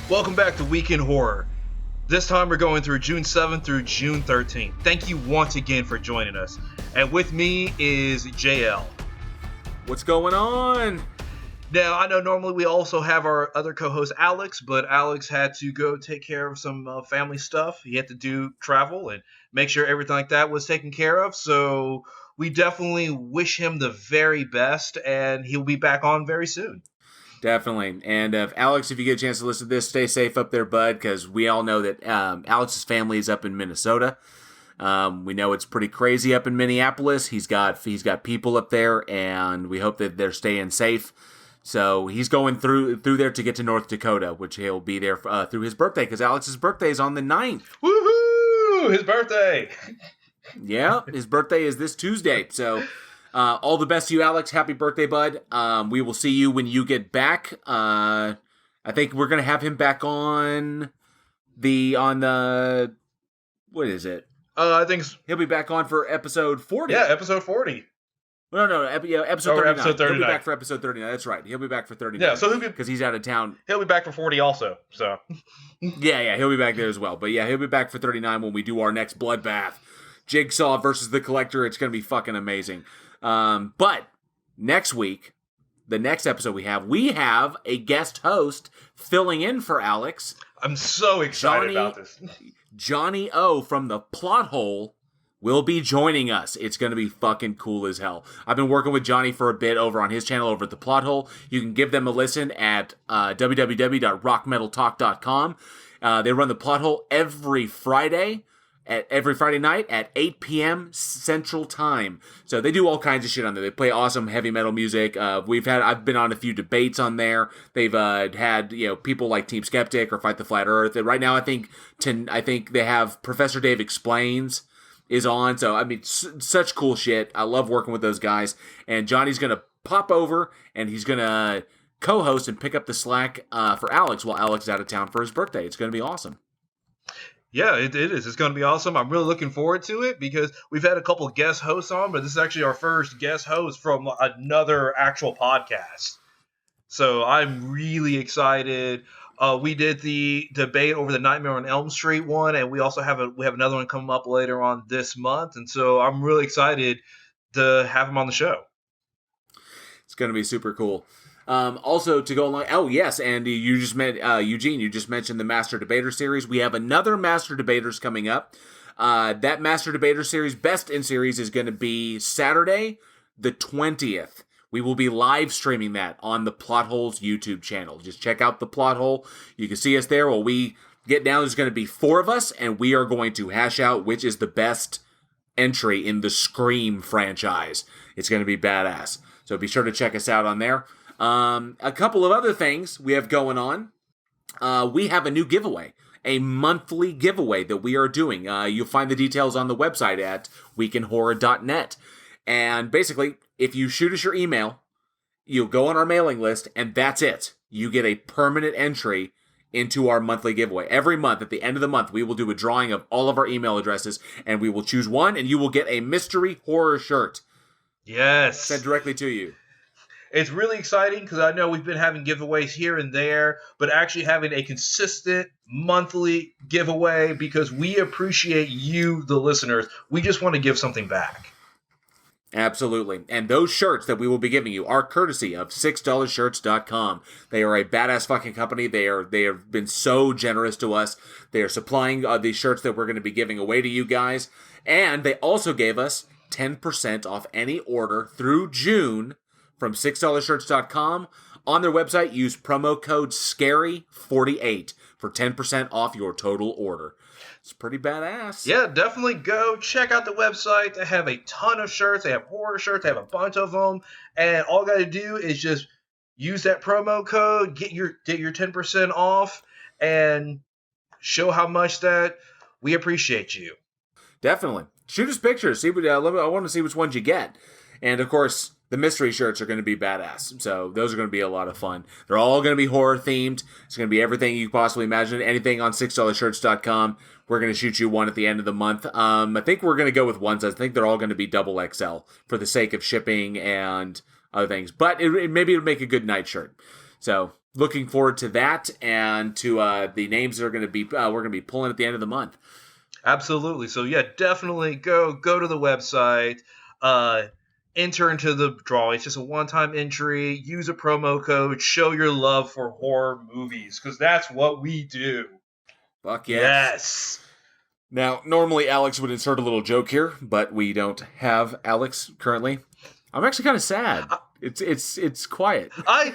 Welcome back to Weekend Horror. This time we're going through June 7th through June 13th. Thank you once again for joining us. And with me is JL. What's going on? Now, I know normally we also have our other co-host Alex, but Alex had to go take care of some family stuff. He had to do travel and make sure everything like that was taken care of. So we definitely wish him the very best, and he'll be back on very soon. Definitely. And Alex, if you get a chance to listen to this, stay safe up there, bud, because we all know that Alex's family is up in Minnesota. We know it's pretty crazy up in Minneapolis. He's got people up there, and we hope that they're staying safe. So he's going through there to get to North Dakota, which he'll be there through his birthday, because Alex's birthday is on the 9th. Woohoo! His birthday! Yeah, his birthday is this Tuesday, so... all the best to you, Alex. Happy birthday, bud. We will see you when you get back. I think we're going to have him back on the, what is it? I think he'll be back on for episode 40. Yeah, episode 40. No, episode 39. Episode 39. He'll be back for episode 39. That's right. He'll be back for 39. Yeah, so because he's out of town. He'll be back for 40 also, so. yeah, he'll be back there as well. But yeah, he'll be back for 39 when we do our next bloodbath. Jigsaw versus the Collector. It's going to be fucking amazing. But next week, the next episode we have a guest host filling in for Alex. I'm so excited about this. Johnny O from the Plot Hole will be joining us. It's going to be fucking cool as hell. I've been working with Johnny for a bit over on his channel over at the Plot Hole. You can give them a listen at www.rockmetaltalk.com. They run the Plot Hole every Friday night at 8 p.m. Central Time. So they do all kinds of shit on there. They play awesome heavy metal music. I've been on a few debates on there. They've had people like Team Skeptic or Fight the Flat Earth. And right now, I think they have Professor Dave Explains is on. So I mean, such cool shit. I love working with those guys. And Johnny's gonna pop over and he's gonna co-host and pick up the slack for Alex while Alex is out of town for his birthday. It's gonna be awesome. Yeah, it is. It's going to be awesome. I'm really looking forward to it because we've had a couple guest hosts on, but this is actually our first guest host from another actual podcast. So I'm really excited. We did the debate over the Nightmare on Elm Street one, and we also have another one coming up later on this month. And so I'm really excited to have him on the show. It's going to be super cool. Also, to go along, oh yes, Andy, you just met Eugene. You just mentioned the Master Debater series. We have another Master Debaters coming up. That Master Debater series, Best in Series, is going to be Saturday, the 20th. We will be live streaming that on the Plot Hole's YouTube channel. Just check out the Plot Hole. You can see us there. While we get down, there's going to be 4 of us, and we are going to hash out which is the best entry in the Scream franchise. It's going to be badass. So be sure to check us out on there. A couple of other things we have going on. We have a new giveaway, a monthly giveaway that we are doing. You'll find the details on the website at weekendhorror.net. And basically, if you shoot us your email, you'll go on our mailing list, and that's it. You get a permanent entry into our monthly giveaway. Every month, at the end of the month, we will do a drawing of all of our email addresses, and we will choose one, and you will get a mystery horror shirt. Yes. Sent directly to you. It's really exciting because I know we've been having giveaways here and there, but actually having a consistent monthly giveaway because we appreciate you, the listeners. We just want to give something back. Absolutely. And those shirts that we will be giving you are courtesy of $6shirts.com. They are a badass fucking company. They have been so generous to us. They are supplying these shirts that we're going to be giving away to you guys. And they also gave us 10% off any order through June from $6shirts.com. On their website, use promo code SCARY48 for 10% off your total order. It's pretty badass. Yeah, definitely go check out the website. They have a ton of shirts. They have horror shirts. They have a bunch of them. And all you got to do is just use that promo code, get your 10% off, and show how much that we appreciate you. Definitely. Shoot us pictures. I want to see which ones you get. And, of course, the mystery shirts are going to be badass. So those are going to be a lot of fun. They're all going to be horror themed. It's going to be everything you can possibly imagine. Anything on $6shirts.com. We're going to shoot you one at the end of the month. I think we're going to go with one size. I think they're all going to be double XL for the sake of shipping and other things. But maybe it'll make a good night shirt. So looking forward to that and to the names that are going to be we're going to be pulling at the end of the month. Absolutely. So yeah, definitely go to the website, enter into the drawing. It's just a one-time entry. Use a promo code. Show your love for horror movies because that's what we do. Fuck yes. Now, normally Alex would insert a little joke here, but we don't have Alex currently. I'm actually kind of sad. It's quiet. I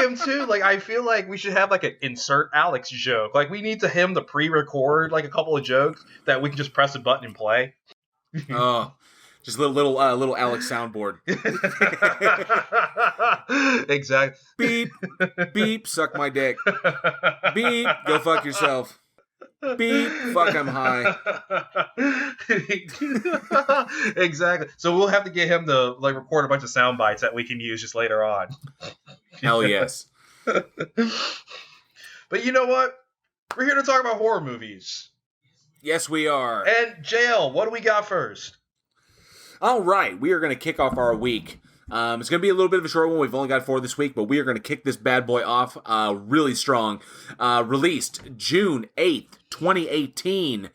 am too. Like, I feel like we should have like an insert Alex joke. Like, we need him to pre-record like a couple of jokes that we can just press a button and play. Oh, just little Alex soundboard. Exactly. Beep, beep, suck my dick. Beep, go fuck yourself. Beep, fuck, I'm high. Exactly. So we'll have to get him to like record a bunch of sound bites that we can use just later on. Hell yes. But you know what? We're here to talk about horror movies. Yes, we are. And JL, what do we got first? All right, we are going to kick off our week. It's going to be a little bit of a short one. We've only got 4 this week, but we are going to kick this bad boy off really strong. Released June 8th, 2018.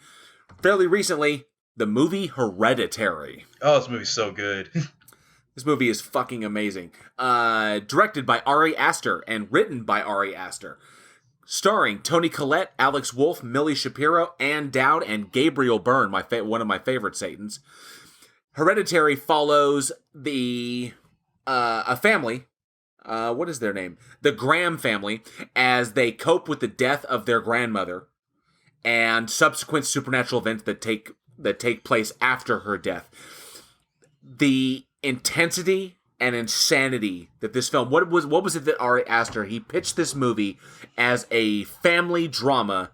Fairly recently, the movie Hereditary. Oh, this movie's so good. This movie is fucking amazing. Directed by Ari Aster and written by Ari Aster. Starring Toni Collette, Alex Wolff, Millie Shapiro, Ann Dowd, and Gabriel Byrne, one of my favorite Satans. Hereditary follows a family, what is their name? The Graham family, as they cope with the death of their grandmother and subsequent supernatural events that take place after her death. The intensity and insanity that this film, what was it that Ari Aster, he pitched this movie as a family drama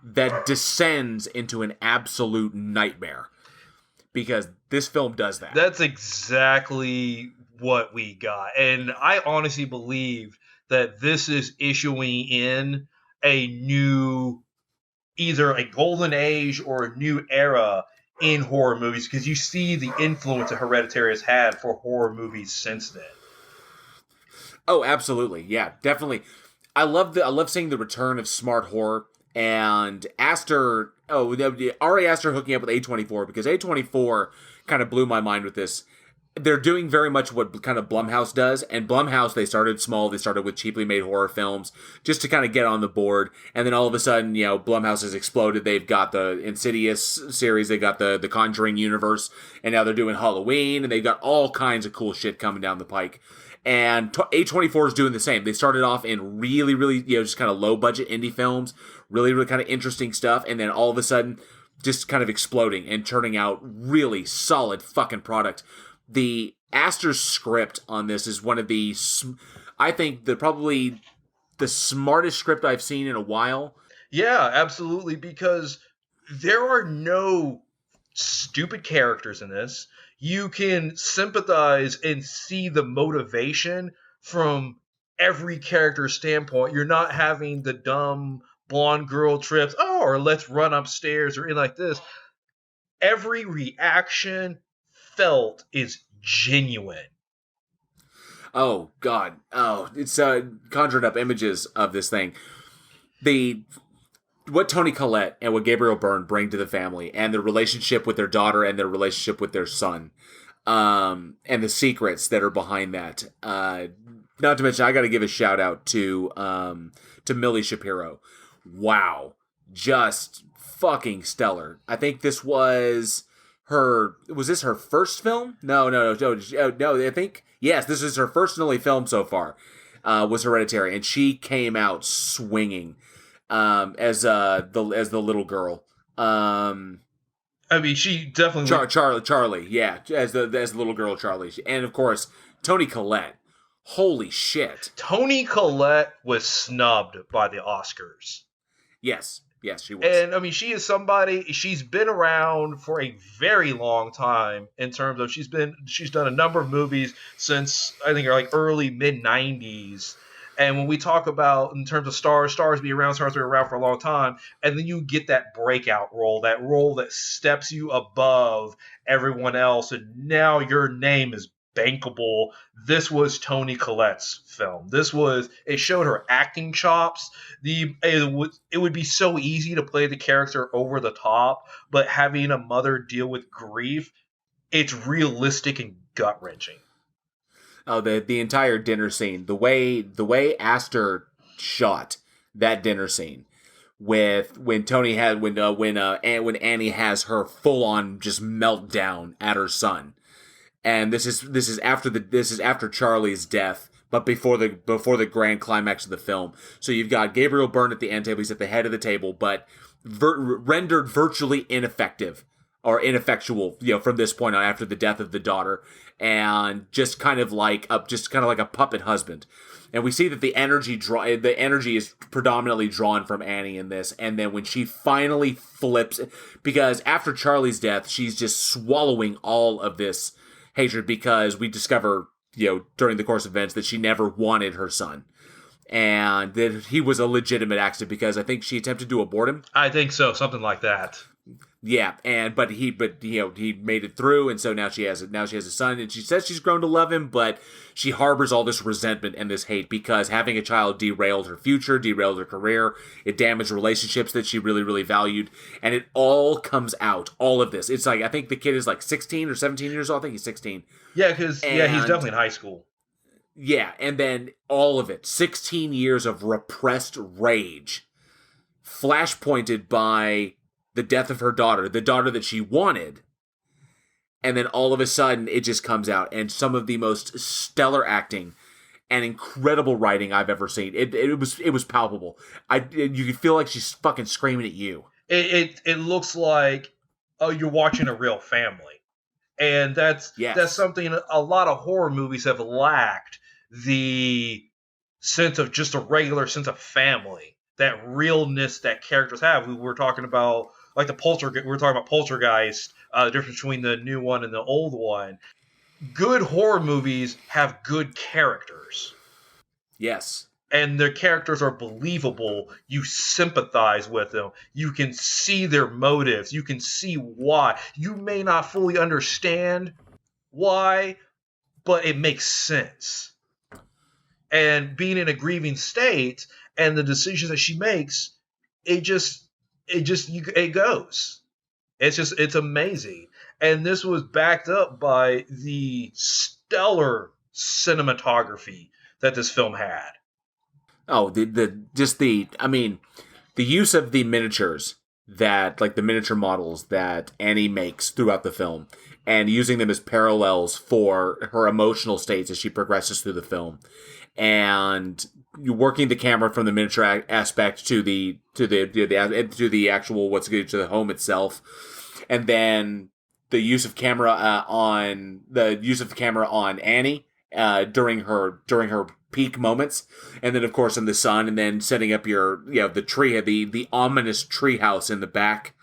that descends into an absolute nightmare. Because this film does that. That's exactly what we got. And I honestly believe that this is issuing in a new, either a golden age or a new era in horror movies, because you see the influence that Hereditary has had for horror movies since then. Oh, absolutely. Yeah, definitely. I love seeing the return of smart horror. And Aster, Ari Aster hooking up with A24, because A24 kind of blew my mind with this. They're doing very much what kind of Blumhouse does, and Blumhouse, they started small, they started with cheaply made horror films, just to kind of get on the board, and then all of a sudden, Blumhouse has exploded. They've got the Insidious series, they got the Conjuring universe, and now they're doing Halloween, and they've got all kinds of cool shit coming down the pike. And A24 is doing the same. They started off in really, really, just kind of low-budget indie films, really, really kind of interesting stuff, and then all of a sudden, just kind of exploding and turning out really solid fucking product. The Aster's script on this is one of the, I think, probably the smartest script I've seen in a while. Yeah, absolutely, because there are no stupid characters in this. You can sympathize and see the motivation from every character's standpoint. You're not having the dumb blonde girl trips, or let's run upstairs or in like this. Every reaction felt is genuine. Oh, God. Oh, it's conjured up images of this thing. What Toni Collette and what Gabriel Byrne bring to the family, and their relationship with their daughter and their relationship with their son, and the secrets that are behind that. Not to mention, I got to give a shout out to Millie Shapiro. Wow, just fucking stellar. I think this was her. Was this her first film? No. I think yes, this is her first and only film so far. Was Hereditary, and she came out swinging. As the little girl. I mean, she definitely Charlie, yeah, as the little girl Charlie, and of course Toni Collette. Holy shit! Toni Collette was snubbed by the Oscars. Yes, she was. And I mean, she is somebody. She's been around for a very long time in terms of she's done a number of movies since I think like early mid '90s. And when we talk about, in terms of stars be around for a long time, and then you get that breakout role that steps you above everyone else, and now your name is bankable. This was Toni Collette's film. It showed her acting chops. It would be so easy to play the character over the top, but having a mother deal with grief, it's realistic and gut wrenching. Oh, the entire dinner scene, the way Aster shot that dinner scene with when Tony had when Annie has her full on just meltdown at her son, and this is after Charlie's death, but before the grand climax of the film. So you've got Gabriel Byrne at the end table; he's at the head of the table, but rendered virtually ineffective or ineffectual, from this point on after the death of the daughter, and just kind of like a puppet husband. And we see that the energy is predominantly drawn from Annie in this. And then when she finally flips, because after Charlie's death, she's just swallowing all of this hatred, because we discover, during the course of events, that she never wanted her son. And that he was a legitimate accident, because I think she attempted to abort him. I think so, something like that. Yeah, but he made it through, and so now she has a son, and she says she's grown to love him, but she harbors all this resentment and this hate because having a child derailed her future, derailed her career, it damaged relationships that she really, really valued, and it all comes out, all of this. It's like, I think the kid is like 16 or 17 years old. I think he's 16. Yeah, because he's definitely in high school. Yeah, and then all of it, 16 years of repressed rage, flashpointed by the death of her daughter, the daughter that she wanted, and then all of a sudden it just comes out, and some of the most stellar acting and incredible writing I've ever seen. It was palpable. You could feel like she's fucking screaming at you. It looks like you're watching a real family, and that's something a lot of horror movies have lacked, the sense of just a regular sense of family, that realness that characters have. We were talking about we were talking about Poltergeist, the difference between the new one and the old one. Good horror movies have good characters. Yes. And their characters are believable. You sympathize with them. You can see their motives. You can see why. You may not fully understand why, but it makes sense. And being in a grieving state and the decisions that she makes, it goes. It's amazing. And this was backed up by the stellar cinematography that this film had. Oh, the use of the miniatures, that, like, the miniature models that Annie makes throughout the film, and using them as parallels for her emotional states as she progresses through the film, and working the camera from the miniature aspect to the actual to the home itself, and then the use of camera on Annie during her peak moments, and then of course in the sun, and then setting up the ominous tree house in the back,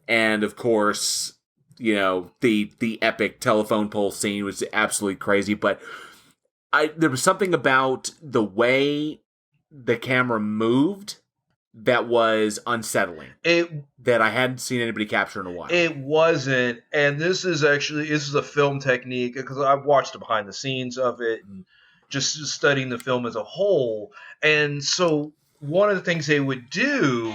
and of course the epic telephone pole scene was absolutely crazy. But there was something about the way the camera moved that was unsettling, that I hadn't seen anybody capture in a while. It wasn't, and this is a film technique, because I've watched the behind the scenes of it and just studying the film as a whole. And so one of the things they would do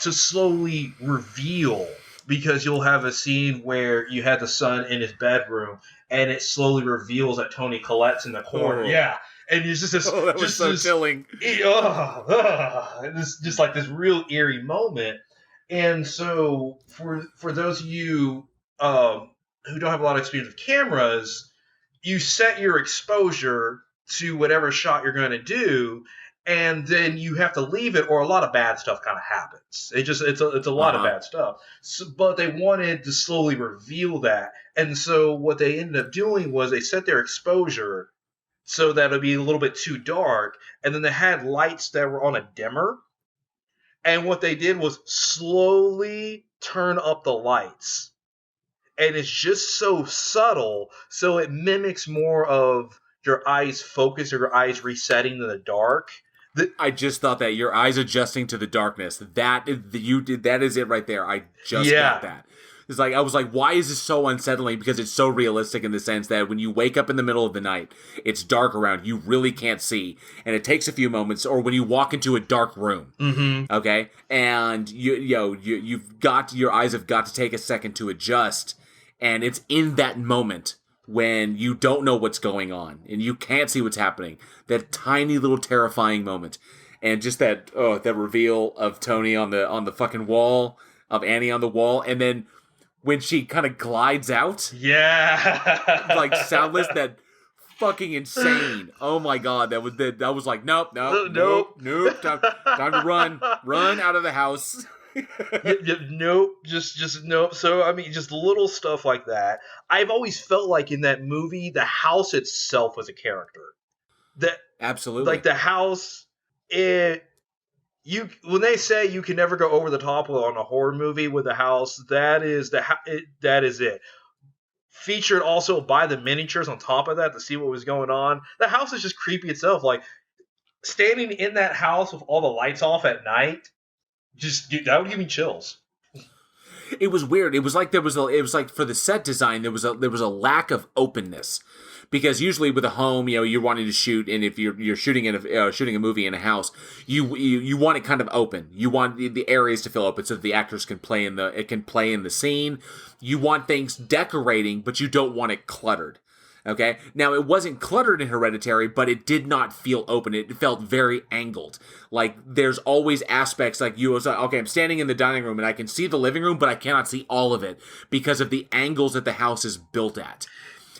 to slowly reveal, because you'll have a scene where you had the son in his bedroom and it slowly reveals that Toni Collette's in the corner. Oh. Yeah. And it's just this. That was so chilling. It's just like this real eerie moment. And so, for those of you who don't have a lot of experience with cameras, you set your exposure to whatever shot you're going to do, and then you have to leave it, or a lot of bad stuff kind of happens. It's a lot of bad stuff. So, but they wanted to slowly reveal that, and so what they ended up doing was they set their exposure so that it'd be a little bit too dark, and then they had lights that were on a dimmer, and what they did was slowly turn up the lights, and it's just so subtle, so it mimics more of your eyes focus or your eyes resetting to the dark. I just thought that your eyes adjusting to the darkness. That is it right there. I just got that. It's like, I was like, why is this so unsettling? Because it's so realistic in the sense that when you wake up in the middle of the night, it's dark around, you really can't see, and it takes a few moments, or when you walk into a dark room, okay, and you've got, your eyes have got to take a second to adjust, and it's in that moment when you don't know what's going on, and you can't see what's happening, that tiny little terrifying moment, and just that reveal of Tony on the fucking wall, of Annie on the wall, and then when she kind of glides out. Yeah. Like, soundless, that fucking insane. Oh my god, that was like, nope. Time to run out of the house. Nope, just nope. So, I mean, just little stuff like that. I've always felt like in that movie, the house itself was a character. Absolutely. Like, the house, when they say you can never go over the top on a horror movie with a house, that is it. Featured also by the miniatures on top of that to see what was going on. The house is just creepy itself. Like, standing in that house with all the lights off at night, that would give me chills. It was weird. It was like for the set design, there was a lack of openness. Because usually with a home, you're wanting to shoot, and if you're shooting a movie in a house, you want it kind of open. You want the areas to feel open so that the actors can play in the scene. You want things decorating, but you don't want it cluttered. Okay? Now, it wasn't cluttered in Hereditary, but it did not feel open. It felt very angled. Like, there's always aspects, like, okay, I'm standing in the dining room, and I can see the living room, but I cannot see all of it because of the angles that the house is built at.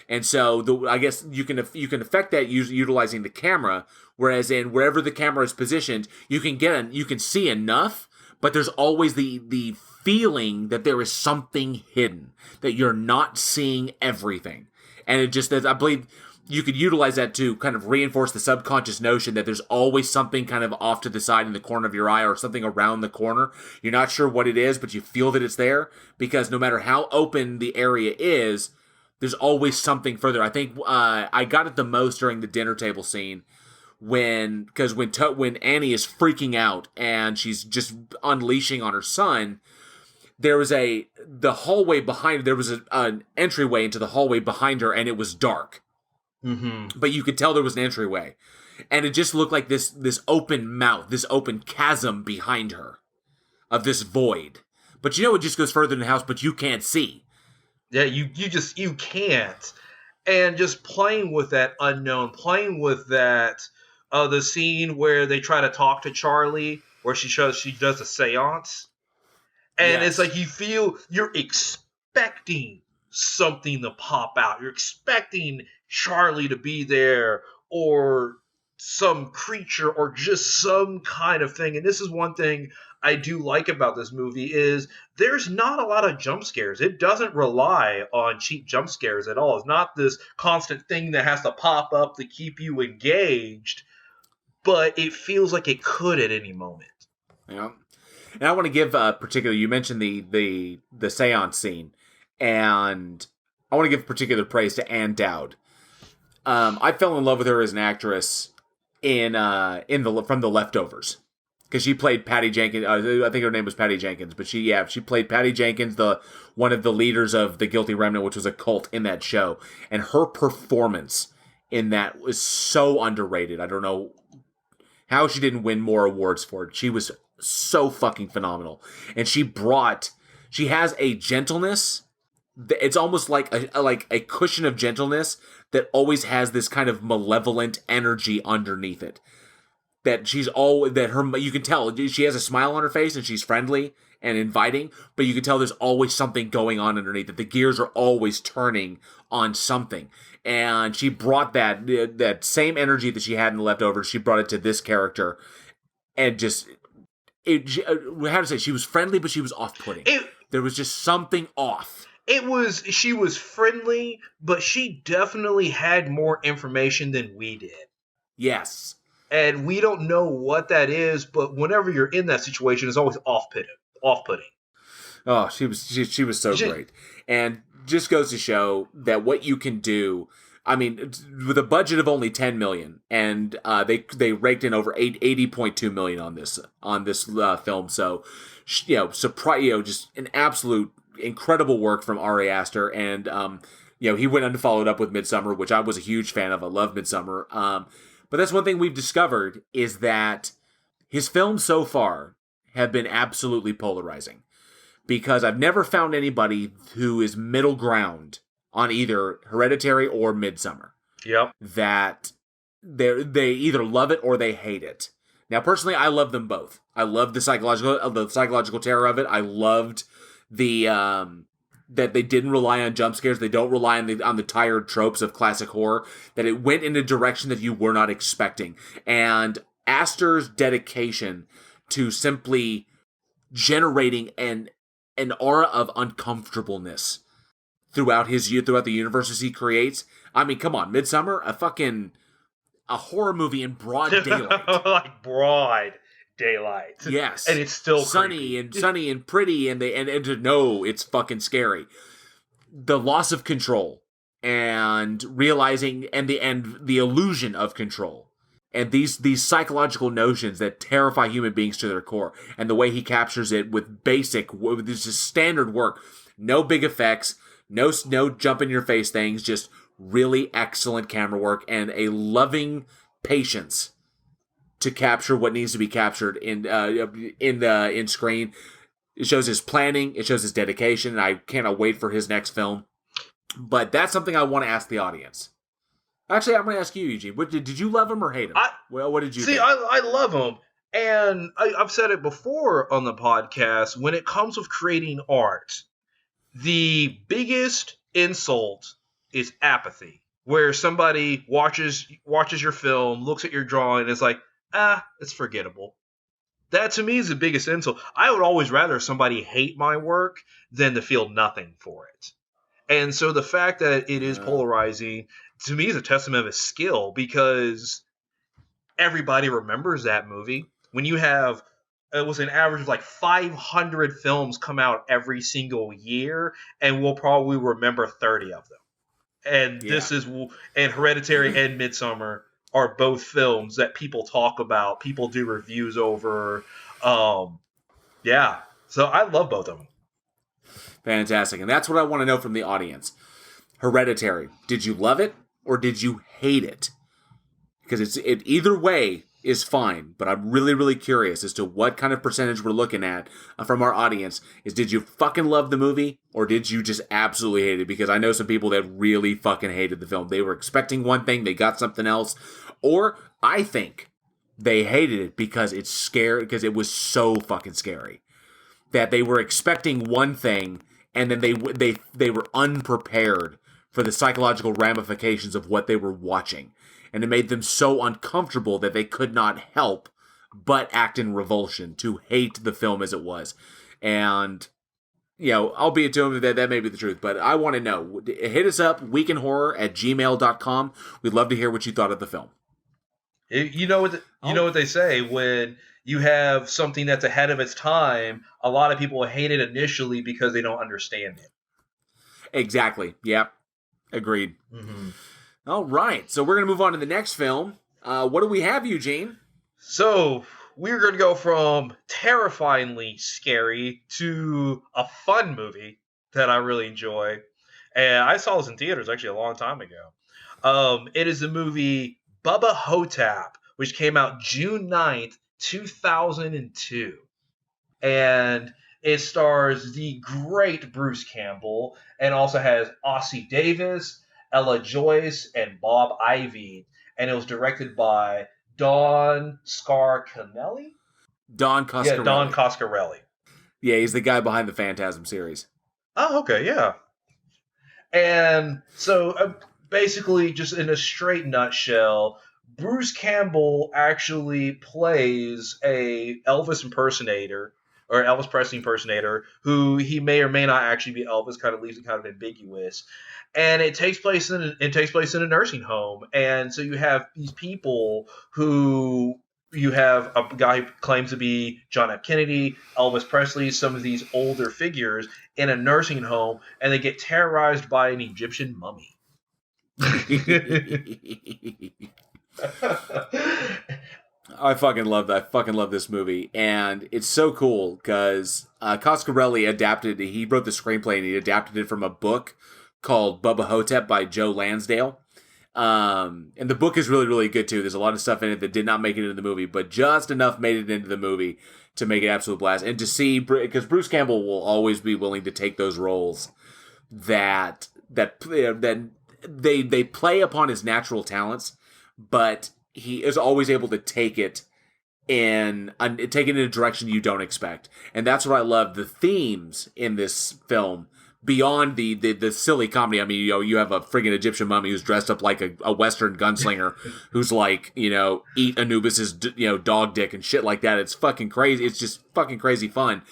And so, I guess you can affect that utilizing the camera. Whereas in wherever the camera is positioned, you can see enough, but there's always the feeling that there is something hidden, that you're not seeing everything. And I believe you could utilize that to kind of reinforce the subconscious notion that there's always something kind of off to the side in the corner of your eye, or something around the corner. You're not sure what it is, but you feel that it's there, because no matter how open the area is, there's always something further. I think I got it the most during the dinner table scene, when Annie is freaking out and she's just unleashing on her son. There was the hallway behind her. There was an entryway into the hallway behind her, and it was dark. Mm-hmm. But you could tell there was an entryway, and it just looked like this open mouth, this open chasm behind her, of this void. But it just goes further in the house, but you can't see. Yeah, you can't. And just playing with that unknown, playing with that, the scene where they try to talk to Charlie, where she does a seance. And It's like you're expecting something to pop out. You're expecting Charlie to be there, or some creature, or just some kind of thing. And this is one thing I do like about this movie, is there's not a lot of jump scares. It doesn't rely on cheap jump scares at all. It's not this constant thing that has to pop up to keep you engaged, but it feels like it could at any moment. Yeah. And I want to give particular, you mentioned the seance scene, and I want to give particular praise to Ann Dowd. I fell in love with her as an actress from The Leftovers, because she played Patty Jenkins. I think her name was Patty Jenkins, but she played Patty Jenkins, one of the leaders of the Guilty Remnant, which was a cult in that show, and her performance in that was so underrated. I don't know how she didn't win more awards for it. She was so fucking phenomenal, and she has a gentleness. It's almost like a cushion of gentleness that always has this kind of malevolent energy underneath it. That you can tell she has a smile on her face, and she's friendly and inviting, but you can tell there's always something going on underneath, that the gears are always turning on something. And she brought that same energy that she had in The Leftovers, she brought it to this character, and just how to say, she was friendly, but she was off-putting. There was just something off. She was friendly, but she definitely had more information than we did. Yes. And we don't know what that is, but whenever you're in that situation, it's always off-putting. Oh, she was so great. And just goes to show that what you can do. I mean, with a budget of only $10 million, and they raked in over $80.2 million on this film. So, just an absolute incredible work from Ari Aster, and he went on to follow it up with Midsummer, which I was a huge fan of. I love Midsummer. But that's one thing we've discovered is that his films so far have been absolutely polarizing, because I've never found anybody who is middle ground on either Hereditary or Midsummer. Yep. That they either love it or they hate it. Now, personally, I love them both. I love the psychological terror of it. I loved the that they didn't rely on jump scares. They don't rely on the tired tropes of classic horror. That it went in a direction that you were not expecting. And Astor's dedication to simply generating an aura of uncomfortableness throughout the universes he creates. I mean, come on, Midsummer, a horror movie in broad daylight. Like broad daylight. Yes. And it's still sunny and pretty, and no, it's fucking scary. The loss of control and realizing and the illusion of control. And these psychological notions that terrify human beings to their core, and the way he captures it with just standard work, no big effects, no jump in your face things, just really excellent camera work and a loving patience to capture what needs to be captured in screen. It shows his planning, it shows his dedication, and I cannot wait for his next film. But that's something I want to ask the audience. Actually, I'm going to ask you, Eugene. Did you love him or hate him? What did you think? I love him. And I've said it before on the podcast, when it comes with creating art, the biggest insult is apathy. Where somebody watches your film, looks at your drawing, and is like, it's forgettable. That, to me, is the biggest insult. I would always rather somebody hate my work than to feel nothing for it. And so the fact that it is polarizing, to me, is a testament of his skill, because everybody remembers that movie. When you have, it was an average of like 500 films come out every single year, and we'll probably remember 30 of them. And and Hereditary and Midsummer are both films that people talk about, people do reviews over. So I love both of them. Fantastic. And that's what I want to know from the audience. Hereditary, did you love it or did you hate it? Because it either way is fine, but I'm really, really curious as to what kind of percentage we're looking at from our audience. Did you fucking love the movie or did you just absolutely hate it? Because I know some people that really fucking hated the film. They were expecting one thing, they got something else. Or I think they hated it because it's scary, because it was so fucking scary. That they were expecting one thing, and then they were unprepared for the psychological ramifications of what they were watching. And it made them so uncomfortable that they could not help but act in revulsion, to hate the film as it was. And, albeit to them that may be the truth, but I want to know. Hit us up, weekinhorror@gmail.com. We'd love to hear what you thought of the film. You know what they say, when you have something that's ahead of its time, a lot of people hate it initially because they don't understand it. Exactly. Yep. Agreed. Mm-hmm. All right. So we're going to move on to the next film. What do we have, Eugene? So we're going to go from terrifyingly scary to a fun movie that I really enjoy. And I saw this in theaters actually a long time ago. It is the movie Bubba Ho-Tep, which came out June 9th, 2002. And it stars the great Bruce Campbell, and also has Ossie Davis, Ella Joyce, and Bob Ivy. And it was directed by Don Scarcanelli? Don Coscarelli. Yeah, Don Coscarelli. Yeah, he's the guy behind the Phantasm series. Oh, okay, yeah. And so, basically, just in a straight nutshell, Bruce Campbell actually plays a Elvis impersonator, or Elvis Presley impersonator, who he may or may not actually be Elvis, kind of leaves it kind of ambiguous. And it takes place in a nursing home. And so you have these people who, you have a guy who claims to be John F. Kennedy, Elvis Presley, some of these older figures in a nursing home, and they get terrorized by an Egyptian mummy. I fucking love that. I fucking love this movie, and it's so cool because Coscarelli adapted. He wrote the screenplay and he adapted it from a book called Bubba Ho-Tep by Joe Lansdale. And the book is really, really good too. There's a lot of stuff in it that did not make it into the movie, but just enough made it into the movie to make it absolute blast. And to see, because Bruce Campbell will always be willing to take those roles that they play upon his natural talents, but he is always able to take it in a direction you don't expect. And that's what I love. The themes in this film, beyond the silly comedy. I mean, you have a friggin' Egyptian mummy who's dressed up like a Western gunslinger who's like, eat Anubis's, dog dick and shit like that. It's fucking crazy. It's just fucking crazy fun.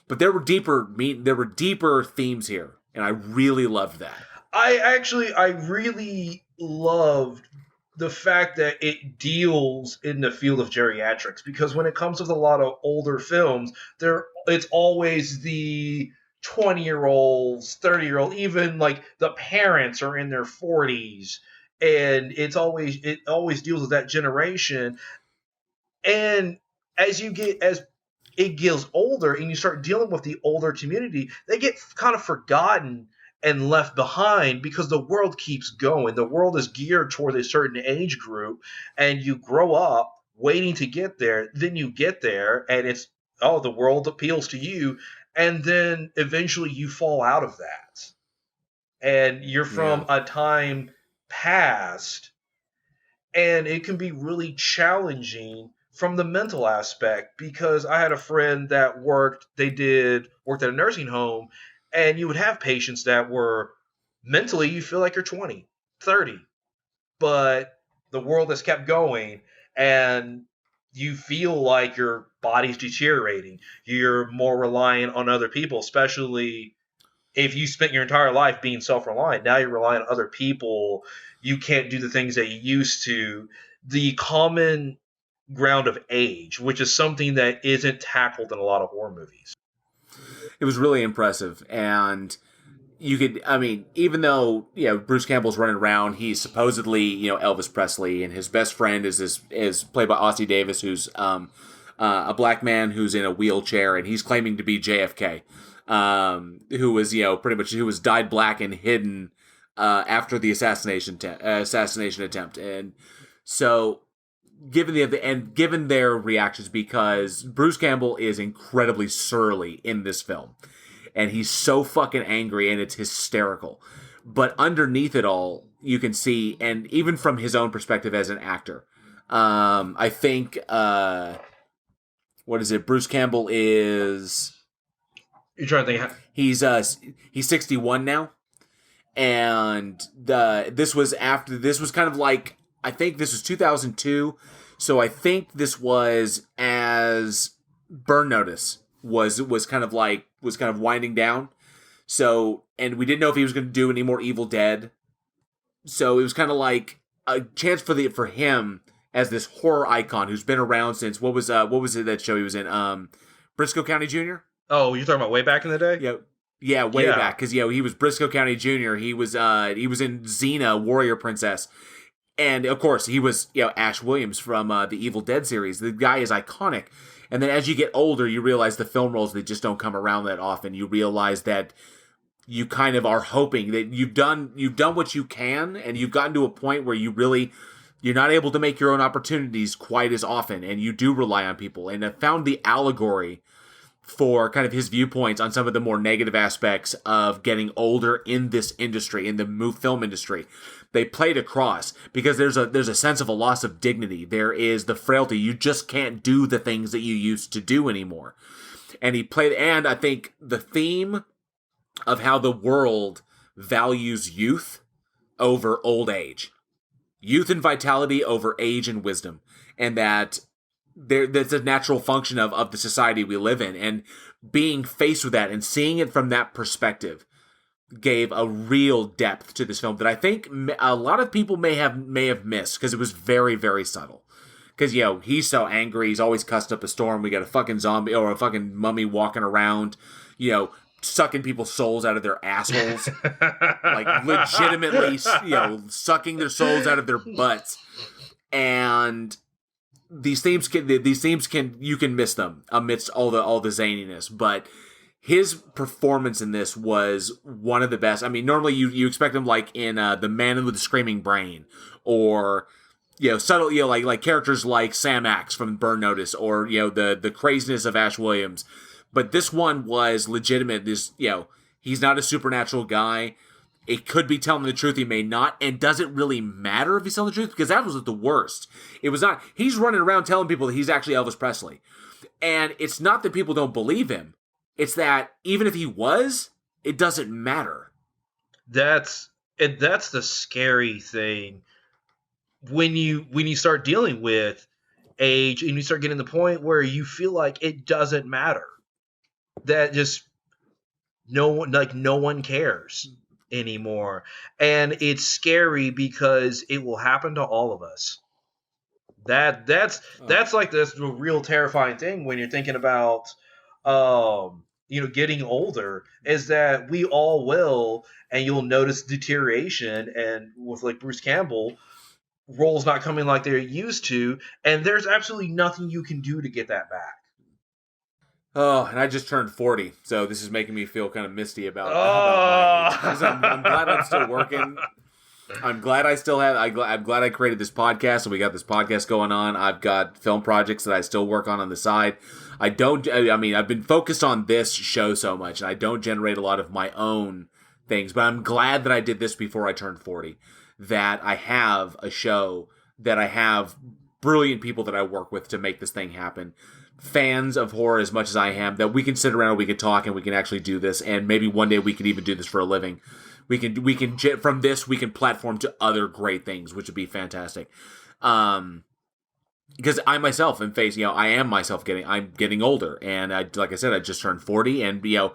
But there were deeper themes here, and I really loved that. I really loved the fact that it deals in the field of geriatrics, because when it comes with a lot of older films, it's always the 20-year-olds, 30-year-old, even like the parents are in their 40s, and it always deals with that generation. And as it gets older and you start dealing with the older community, they get kind of forgotten and left behind because the world keeps going. The world is geared toward a certain age group, and you grow up waiting to get there. Then you get there, and the world appeals to you, and then eventually you fall out of that. And you're from a time past, and it can be really challenging from the mental aspect, because I had a friend that worked at a nursing home, and you would have patients that were mentally, you feel like you're 20, 30, but the world has kept going, and you feel like your body's deteriorating. You're more reliant on other people, especially if you spent your entire life being self-reliant. Now you're relying on other people. You can't do the things that you used to. The common ground of age, which is something that isn't tackled in a lot of horror movies. It was really impressive, and even though Bruce Campbell's running around, he's supposedly Elvis Presley, and his best friend is played by Ossie Davis, who's a black man who's in a wheelchair, and he's claiming to be JFK, who was dyed black and hidden after the assassination attempt, and so. Given their reactions, because Bruce Campbell is incredibly surly in this film, and he's so fucking angry, and it's hysterical. But underneath it all, you can see, and even from his own perspective as an actor, I think, Bruce Campbell is... You're trying to think... He's 61 now, and this was kind of like... I think this was 2002, so I think this was as Burn Notice was kind of winding down. So, and we didn't know if he was going to do any more Evil Dead. So it was kind of like a chance for him as this horror icon who's been around since what was it that show he was in? Briscoe County Jr. Oh, you're talking about way back in the day? Yeah, way back, because he was Briscoe County Jr. He was in Xena, Warrior Princess. And, of course, he was, Ash Williams from the Evil Dead series. The guy is iconic. And then as you get older, you realize the film roles, they just don't come around that often. You realize that you kind of are hoping that you've done what you can, and you've gotten to a point where you're not able to make your own opportunities quite as often, and you do rely on people. And I found the allegory for kind of his viewpoints on some of the more negative aspects of getting older in this industry, in the film industry. They played across, because there's a sense of a loss of dignity. There is the frailty. You just can't do the things that you used to do anymore. And I think the theme of how the world values youth over old age. Youth and vitality over age and wisdom. And that's a natural function of the society we live in. And being faced with that and seeing it from that perspective gave a real depth to this film that I think a lot of people may have missed, because it was very, very subtle. Because, he's so angry, he's always cussed up a storm, we got a fucking zombie or a fucking mummy walking around, sucking people's souls out of their assholes. Like, legitimately, sucking their souls out of their butts. And these themes can you can miss them amidst all the zaniness, but his performance in this was one of the best. I mean, normally you expect him like in The Man with the Screaming Brain, or subtle, like characters like Sam Axe from Burn Notice, or the craziness of Ash Williams. But this one was legitimate. He's not a supernatural guy. It could be telling the truth, he may not, and does it really matter if he's telling the truth? Because that was the worst. It was not. He's running around telling people that he's actually Elvis Presley. And it's not that people don't believe him. It's that even if he was, it doesn't matter. That's the scary thing when you start dealing with age and you start getting to the point where you feel like it doesn't matter. That just no one cares anymore. And it's scary because it will happen to all of us. That's like this real terrifying thing when you're thinking about getting older, is that we all will, and you'll notice deterioration, and with like Bruce Campbell, roles not coming like they're used to, and there's absolutely nothing you can do to get that back. Oh, and I just turned 40, so this is making me feel kind of misty about my age. 'Cause I'm glad I'm still working. I'm glad I still have. I'm glad I created this podcast, and we got this podcast going on. I've got film projects that I still work on the side. I've been focused on this show so much, and I don't generate a lot of my own things. But I'm glad that I did this before I turned 40. That I have a show, that I have brilliant people that I work with to make this thing happen. Fans of horror as much as I am, that we can sit around and we can talk and we can actually do this, and maybe one day we can even do this for a living. We can from this we can platform to other great things, which would be fantastic. Because I myself am I'm getting older, and like I said, I just turned 40, and it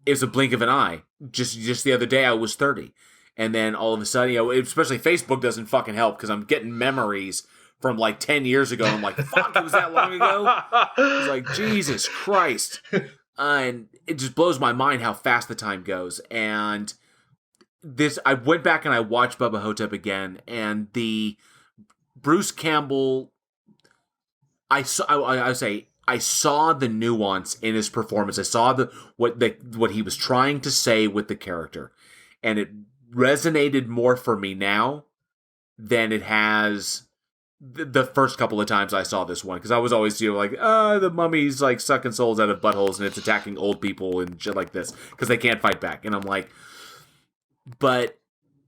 was a blink of an eye. Just the other day I was 30, and then all of a sudden, especially Facebook doesn't fucking help, because I'm getting memories from like 10 years ago. I'm like, fuck, it was that long ago? It's like, Jesus Christ. And it just blows my mind how fast the time goes. And I went back and I watched Bubba Ho-Tep again, and the Bruce Campbell, I saw the nuance in his performance. I saw what he was trying to say with the character. And it resonated more for me now than it has the first couple of times I saw this one, because I was always the mummy's like sucking souls out of buttholes and it's attacking old people and shit like this because they can't fight back, and I'm like, but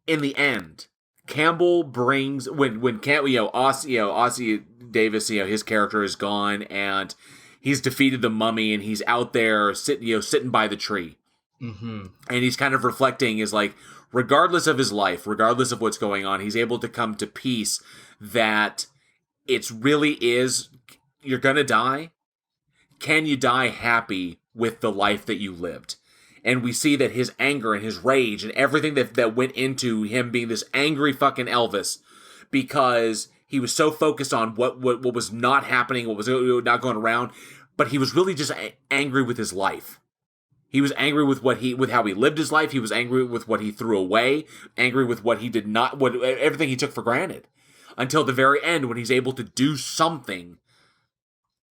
in the end, Campbell brings when Ossie Davis, his character is gone and he's defeated the mummy and he's out there sitting by the tree, and he's kind of reflecting, is like, regardless of his life, regardless of what's going on, he's able to come to peace that it's really is, you're gonna die. Can you die happy with the life that you lived? And we see that his anger and his rage and everything that went into him being this angry fucking Elvis, because he was so focused on what was not happening, what was not going around, but he was really just angry with his life. He was angry with how he lived his life. He was angry with what he threw away, angry with what he did not, everything he took for granted. Until the very end, when he's able to do something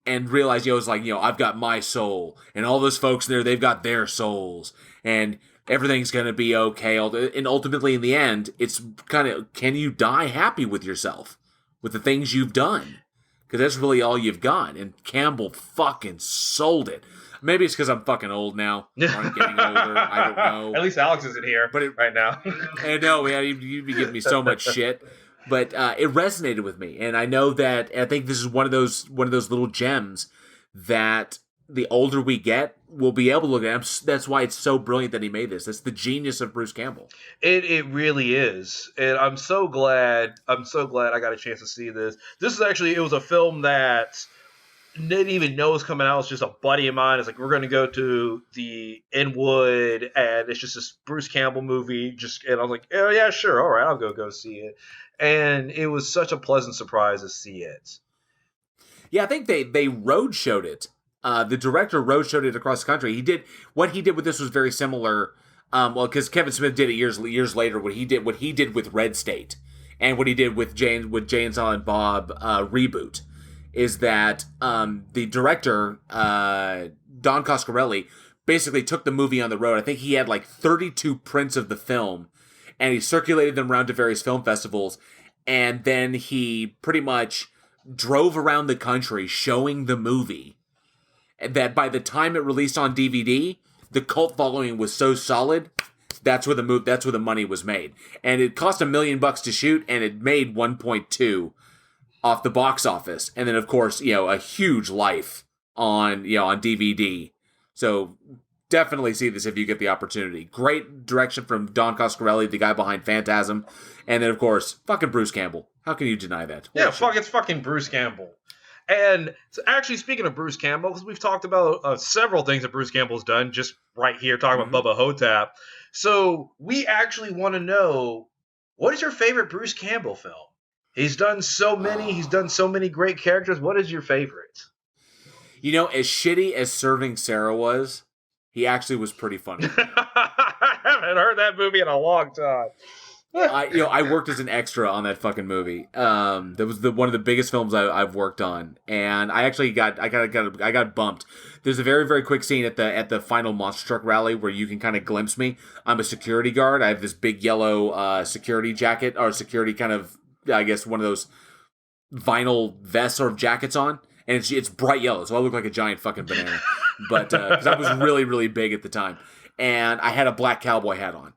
and realize, it's like, I've got my soul, and all those folks there, they've got their souls, and everything's going to be okay. And ultimately, in the end, it's kind of, can you die happy with yourself, with the things you've done? Because that's really all you've got. And Campbell fucking sold it. Maybe it's because I'm fucking old now. I'm getting older. I don't know. At least Alex isn't here right now. I know, man. You'd be giving me so much shit. But it resonated with me, and I know that I think this is one of those little gems that the older we get, we'll be able to look at. That's why it's so brilliant that he made this. That's the genius of Bruce Campbell. It really is, and I'm so glad I got a chance to see this. It was a film that didn't even know it was coming out. It's just a buddy of mine. It's like, we're going to go to the Inwood, and it's just this Bruce Campbell movie. And I was like, oh yeah, sure, all right, I'll go see it. And it was such a pleasant surprise to see it. Yeah, I think they road showed it. The director road showed it across the country. What he did with this was very similar. Because Kevin Smith did it years later. What he did with Red State, and what he did with Jay and Silent Bob reboot. is that the director, Don Coscarelli, basically took the movie on the road. I think he had like 32 prints of the film, and he circulated them around to various film festivals, and then he pretty much drove around the country showing the movie. And that by the time it released on DVD, the cult following was so solid, that's where the money was made. And it cost $1 million to shoot, and it made 1.2 off the box office. And then, of course, a huge life on DVD. So definitely see this if you get the opportunity. Great direction from Don Coscarelli, the guy behind Phantasm. And then, of course, fucking Bruce Campbell. How can you deny that? Yeah, it's fucking Bruce Campbell. And actually, speaking of Bruce Campbell, because we've talked about several things that Bruce Campbell's done just right here, talking about Bubba Ho-Tep. So we actually want to know, what is your favorite Bruce Campbell film? He's done so many. He's done so many great characters. What is your favorite? As shitty as Serving Sarah was, he actually was pretty funny. I haven't heard that movie in a long time. I worked as an extra on that fucking movie. That was one of the biggest films I've worked on, and I actually got bumped. There's a very, very quick scene at the final monster truck rally where you can kind of glimpse me. I'm a security guard. I have this big yellow security jacket, or security kind of, I guess, one of those vinyl vest sort of jackets on, and it's bright yellow, so I look like a giant fucking banana. But because I was really, really big at the time, and I had a black cowboy hat on.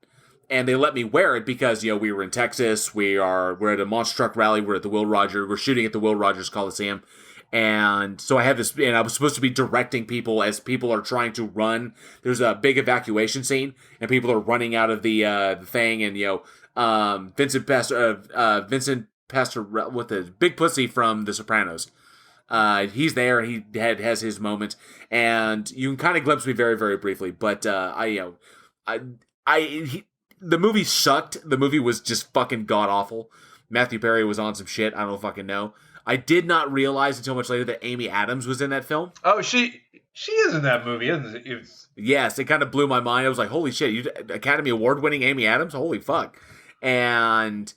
And they let me wear it because, we were in Texas. We're at a monster truck rally. We're at the we're shooting at the Will Rogers Coliseum. And so I have this, and I was supposed to be directing people as people are trying to run. There's a big evacuation scene, and people are running out of the thing. And, Vincent Pastor, with the big pussy from The Sopranos. He's there, and he has his moment. And you can kind of glimpse me very, very briefly. But, the movie sucked. The movie was just fucking god-awful. Matthew Perry was on some shit. I don't fucking know. I did not realize until much later that Amy Adams was in that film. Oh, she is in that movie, isn't it? Yes, it kind of blew my mind. I was like, holy shit, Academy Award-winning Amy Adams? Holy fuck. And...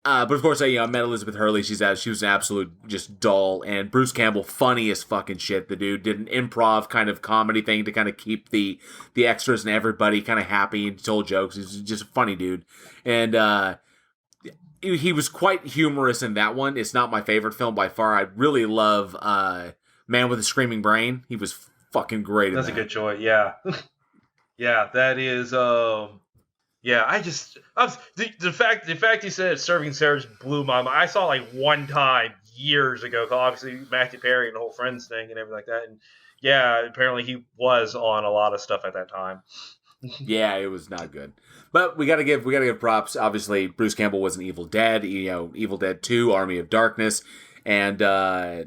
but of course, I met Elizabeth Hurley. She was an absolute just doll. And Bruce Campbell, funny as fucking shit. The dude did an improv kind of comedy thing to kind of keep the extras and everybody kind of happy and told jokes. He's just a funny dude. And he was quite humorous in that one. It's not my favorite film by far. I really love Man with a Screaming Brain. He was fucking great. That's a good choice. Yeah, yeah, that is. Yeah, the fact you said Serving Sarah just blew my mind. I saw it like one time years ago, obviously Matthew Perry and the whole Friends thing and everything like that. And yeah, apparently he was on a lot of stuff at that time. Yeah, it was not good. But we gotta give props. Obviously, Bruce Campbell was in Evil Dead, Evil Dead 2, Army of Darkness, and there's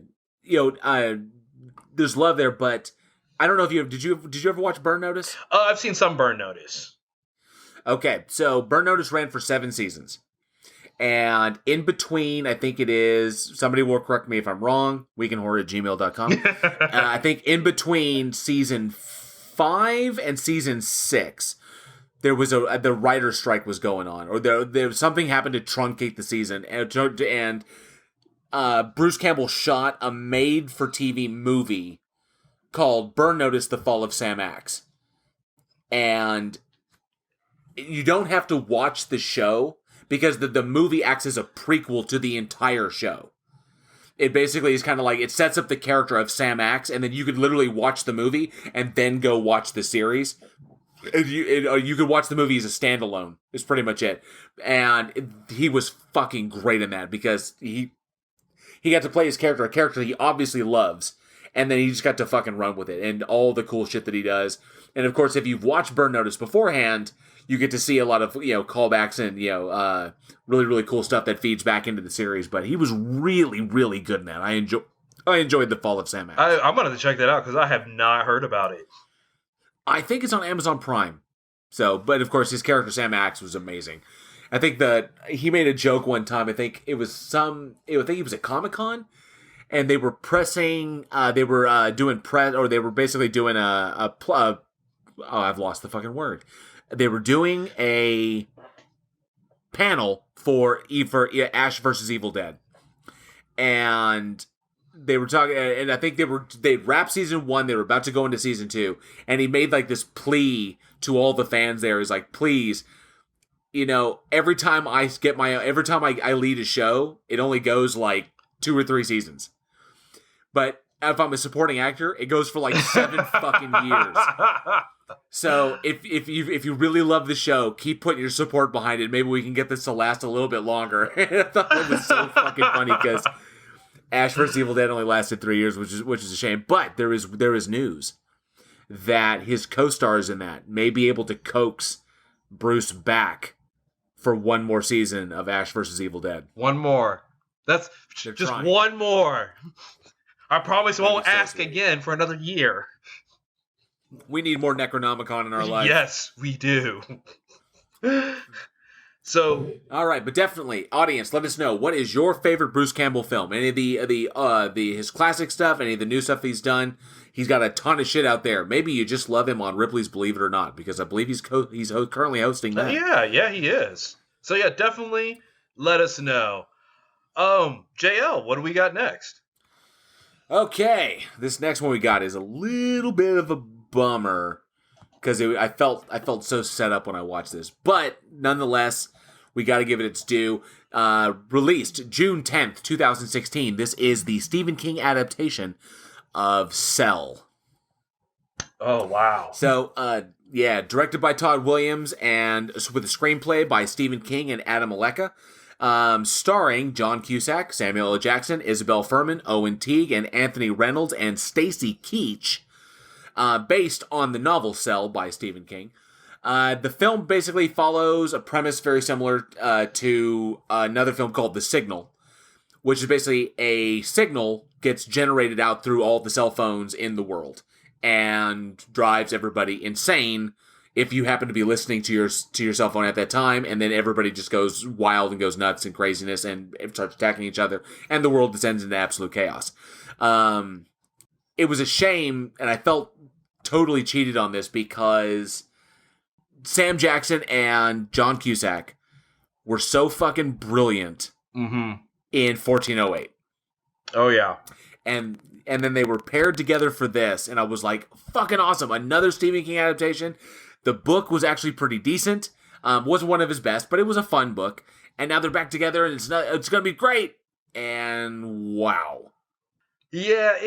love there. But I don't know if did you ever watch Burn Notice? I've seen some Burn Notice. Okay, so Burn Notice ran for 7 seasons. And in between, I think it is, somebody will correct me if I'm wrong, weekendhorror@gmail.com. I think in between season 5 and season 6, there was the writer's strike was going on. Or there something happened to truncate the season. And Bruce Campbell shot a made-for-TV movie called Burn Notice: The Fall of Sam Axe. And... you don't have to watch the show because the movie acts as a prequel to the entire show. It basically is kind of like, it sets up the character of Sam Axe, and then you could literally watch the movie and then go watch the series. You could watch the movie as a standalone. Is pretty much it. And he was fucking great in that because he got to play his character, a character he obviously loves, and then he just got to fucking run with it and all the cool shit that he does. And of course, if you've watched Burn Notice beforehand, you get to see a lot of callbacks and really, really cool stuff that feeds back into the series. But he was really, really good in that. I enjoyed The Fall of Sam Axe. I'm gonna have to check that out because I have not heard about it. I think it's on Amazon Prime. So, but of course, his character Sam Axe was amazing. I think that he made a joke one time. I think it was at Comic-Con, and they were pressing. They were doing press, or they were basically doing I've lost the fucking word. They were doing a panel for Ash versus Evil Dead. And they were talking, and I think they wrapped season 1. They were about to go into season 2, and he made like this plea to all the fans there. He's like, please, every time I lead a show, it only goes like 2 or 3 seasons. But if I'm a supporting actor, it goes for like 7 fucking years. So if you really love the show, keep putting your support behind it. Maybe we can get this to last a little bit longer. I thought it was so fucking funny because Ash vs. Evil Dead only lasted 3 years, which is a shame. But there is news that his co-stars in that may be able to coax Bruce back for one more season of Ash vs. Evil Dead. One more. They're just trying. One more. I promise I won't ask again for another year. We need more Necronomicon in our life. Yes, we do. So, all right, but definitely, audience, let us know, what is your favorite Bruce Campbell film? Any of his classic stuff, any of the new stuff he's done? He's got a ton of shit out there. Maybe you just love him on Ripley's Believe It or Not, because I believe he's currently hosting that. Yeah, he is. So yeah, definitely let us know. JL, what do we got next? Okay, this next one we got is a little bit of a bummer because I felt so set up when I watched this, but nonetheless, we got to give it its due. Released June 10th, 2016. This is the Stephen King adaptation of Cell. Oh wow! So, directed by Todd Williams and with a screenplay by Stephen King and Adam Aleka. Starring John Cusack, Samuel L. Jackson, Isabel Furman, Owen Teague, and Anthony Reynolds and Stacy Keach, based on the novel Cell by Stephen King. The film basically follows a premise very similar to another film called The Signal, which is basically a signal gets generated out through all the cell phones in the world and drives everybody insane if you happen to be listening to your cell phone at that time, and then everybody just goes wild and goes nuts and craziness and starts attacking each other, and the world descends into absolute chaos. It was a shame, and I felt totally cheated on this because Sam Jackson and John Cusack were so fucking brilliant in 1408. Oh, yeah. And then they were paired together for this, and I was like, fucking awesome. Another Stephen King adaptation. The book was actually pretty decent. Wasn't one of his best, but it was a fun book. And now they're back together, and it's going to be great. And wow. Yeah,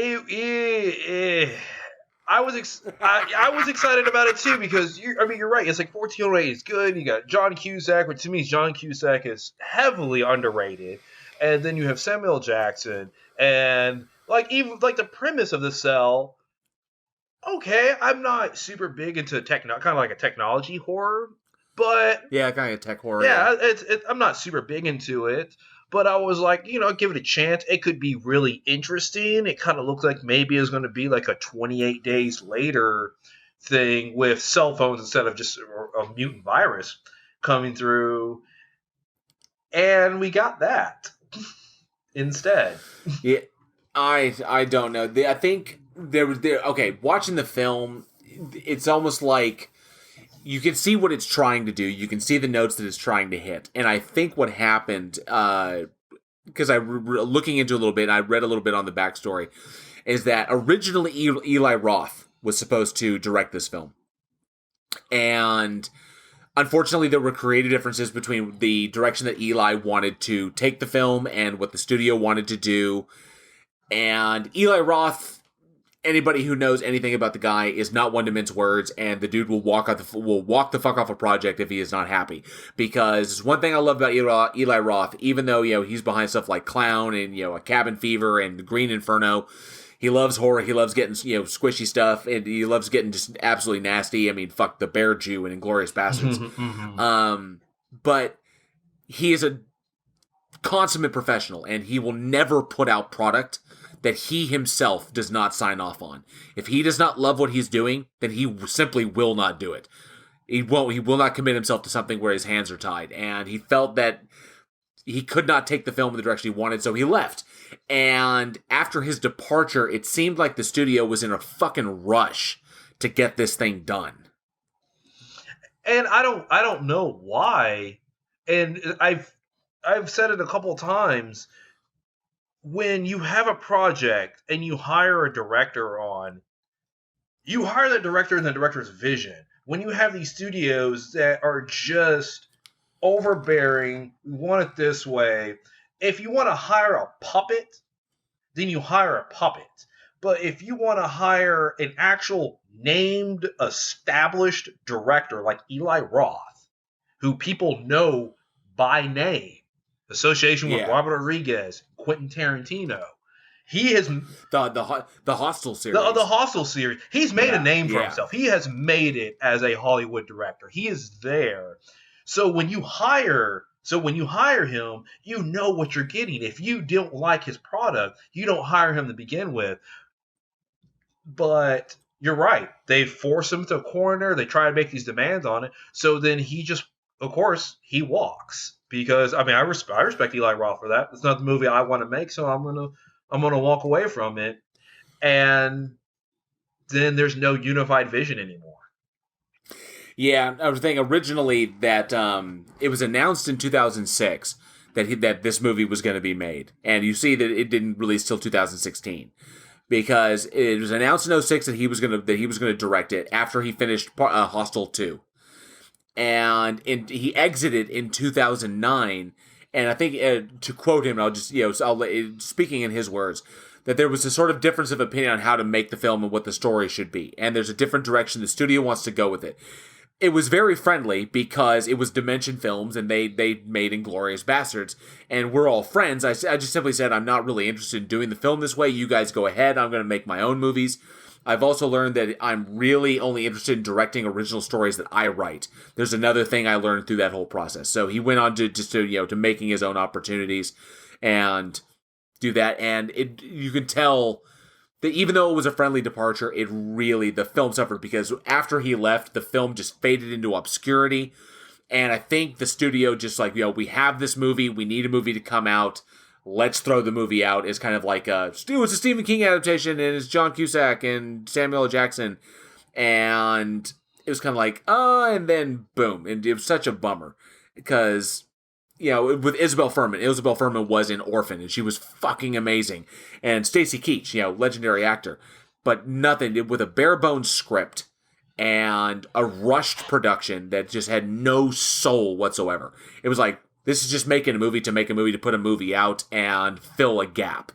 I was excited about it too because you're right. It's like 1408 is good. You got John Cusack, which to me, John Cusack is heavily underrated. And then you have Samuel Jackson, and even the premise of the Cell. Okay, I'm not super big into kind of like a technology horror, but yeah, kind of tech horror. Yeah, I'm not super big into it, but I was like, give it a chance. It could be really interesting. It kind of looked like maybe it was going to be like a 28 Days Later thing with cell phones instead of just a mutant virus coming through, and we got that instead. Yeah, I don't know. I think. Watching the film, it's almost like you can see what it's trying to do. You can see the notes that it's trying to hit. And I think what happened, because looking into a little bit, and I read a little bit on the backstory, is that originally Eli Roth was supposed to direct this film. And unfortunately, there were creative differences between the direction that Eli wanted to take the film and what the studio wanted to do. And Eli Roth, anybody who knows anything about the guy, is not one to mince words, and the dude will walk the fuck off a project if he is not happy. Because one thing I love about Eli Roth, even though he's behind stuff like Clown and a Cabin Fever and Green Inferno, he loves horror. He loves getting squishy stuff, and he loves getting just absolutely nasty. I mean, fuck the Bear Jew and Inglourious Bastards. But he is a consummate professional, and he will never put out product that he himself does not sign off on. If he does not love what he's doing, then he simply will not do it. He will not commit himself to something where his hands are tied. And he felt that he could not take the film in the direction he wanted, so he left. And after his departure, it seemed like the studio was in a fucking rush to get this thing done. And I don't know why. And I've said it a couple times. when you have a project and you hire a director on, you hire the director and the director's vision. When you have these studios that are just overbearing, we want it this way. If you want to hire a puppet, then you hire a puppet. But if you want to hire an actual named, established director like Eli Roth, who people know by name, association with Yeah. Robert Rodriguez, Quentin Tarantino, he has The Hostel series. the Hostel series. He's made a name for Yeah. himself. He has made it as a Hollywood director. He is there. So when you hire him, you know what you're getting. If you don't like his product, you don't hire him to begin with. But you're right. They force him to a corner. They try to make these demands on it. So then he just, of course, he walks because I mean I respect Eli Roth for that. It's not the movie I want to make, so I'm gonna walk away from it. And then there's no unified vision anymore. Yeah, I was thinking originally that it was announced in 2006 that this movie was going to be made, and you see that it didn't release till 2016 because it was announced in 06 that he was going to direct it after he finished Hostel 2, and he exited in 2009. And I think to quote him, speaking in his words, that there was a sort of difference of opinion on how to make the film and what the story should be, and there's a different direction the studio wants to go with it. It was very friendly because it was Dimension Films and they made Inglourious Bastards, and we're all friends. I just simply said, I'm not really interested in doing the film this way. You guys go ahead. I'm going to make my own movies. I've also learned that I'm really only interested in directing original stories that I write. There's another thing I learned through that whole process. So he went on to making his own opportunities and do that. And you can tell that even though it was a friendly departure, the film suffered because after he left, the film just faded into obscurity. And I think the studio just we have this movie, we need a movie to come out, let's throw the movie out. It's kind of like it's a Stephen King adaptation, and it's John Cusack and Samuel L. Jackson. And it was kind of like, and then boom. And it was such a bummer because with Isabel Fuhrman was in Orphan, and she was fucking amazing. And Stacy Keach, legendary actor. But nothing, with a bare bones script and a rushed production that just had no soul whatsoever. It was like, this is just making a movie to make a movie to put a movie out and fill a gap,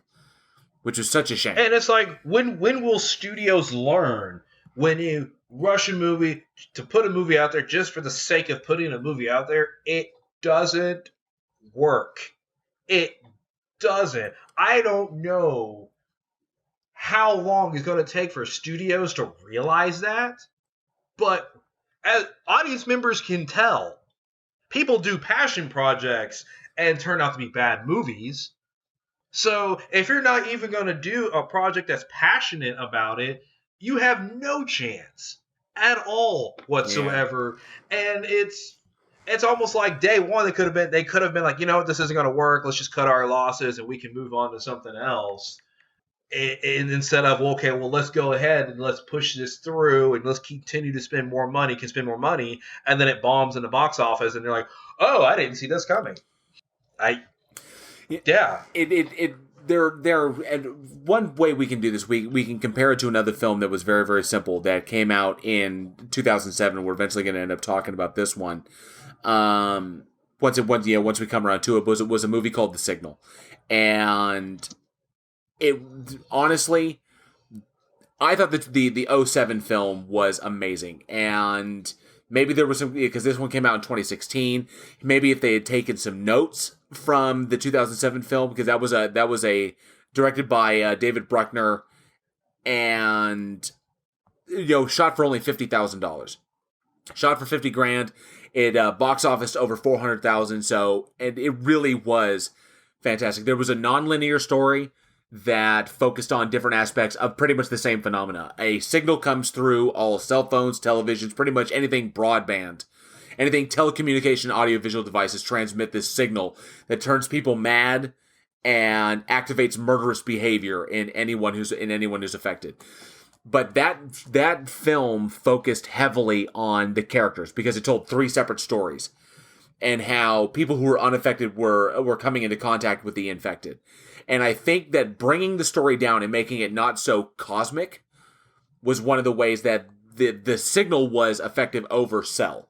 which was such a shame. And it's like, when will studios learn when you rush a movie to put a movie out there just for the sake of putting a movie out there? It doesn't work. It doesn't. I don't know how long it's going to take for studios to realize that, but as audience members can tell, people do passion projects and turn out to be bad movies. So if you're not even going to do a project that's passionate about it, you have no chance at all whatsoever. Yeah. And it's almost like day one they could have been like, you know what, this isn't going to work. Let's just cut our losses and we can move on to something else. And instead of, let's go ahead and let's push this through and let's continue to spend more money, and then it bombs in the box office and they're like, oh, I didn't see this coming. And one way we can do this, we can compare it to another film that was very, very simple that came out in 2007. We're eventually going to end up talking about this one. Once we come around to it, was a movie called The Signal, and it honestly, I thought that the 07 film was amazing, and maybe there was some, because this one came out in 2016. Maybe if they had taken some notes from the 2007 film, because that was a directed by David Bruckner, and shot for only $50,000, shot for $50,000. It box office over 400,000. So, and it really was fantastic. There was a non-linear story that focused on different aspects of pretty much the same phenomena. A signal comes through all cell phones, televisions, pretty much anything broadband. Anything telecommunication, audiovisual devices transmit this signal that turns people mad and activates murderous behavior in anyone who's affected. But that film focused heavily on the characters because it told 3 separate stories. and how people who were unaffected were coming into contact with the infected. And I think that bringing the story down and making it not so cosmic was one of the ways that the signal was effective over Cell.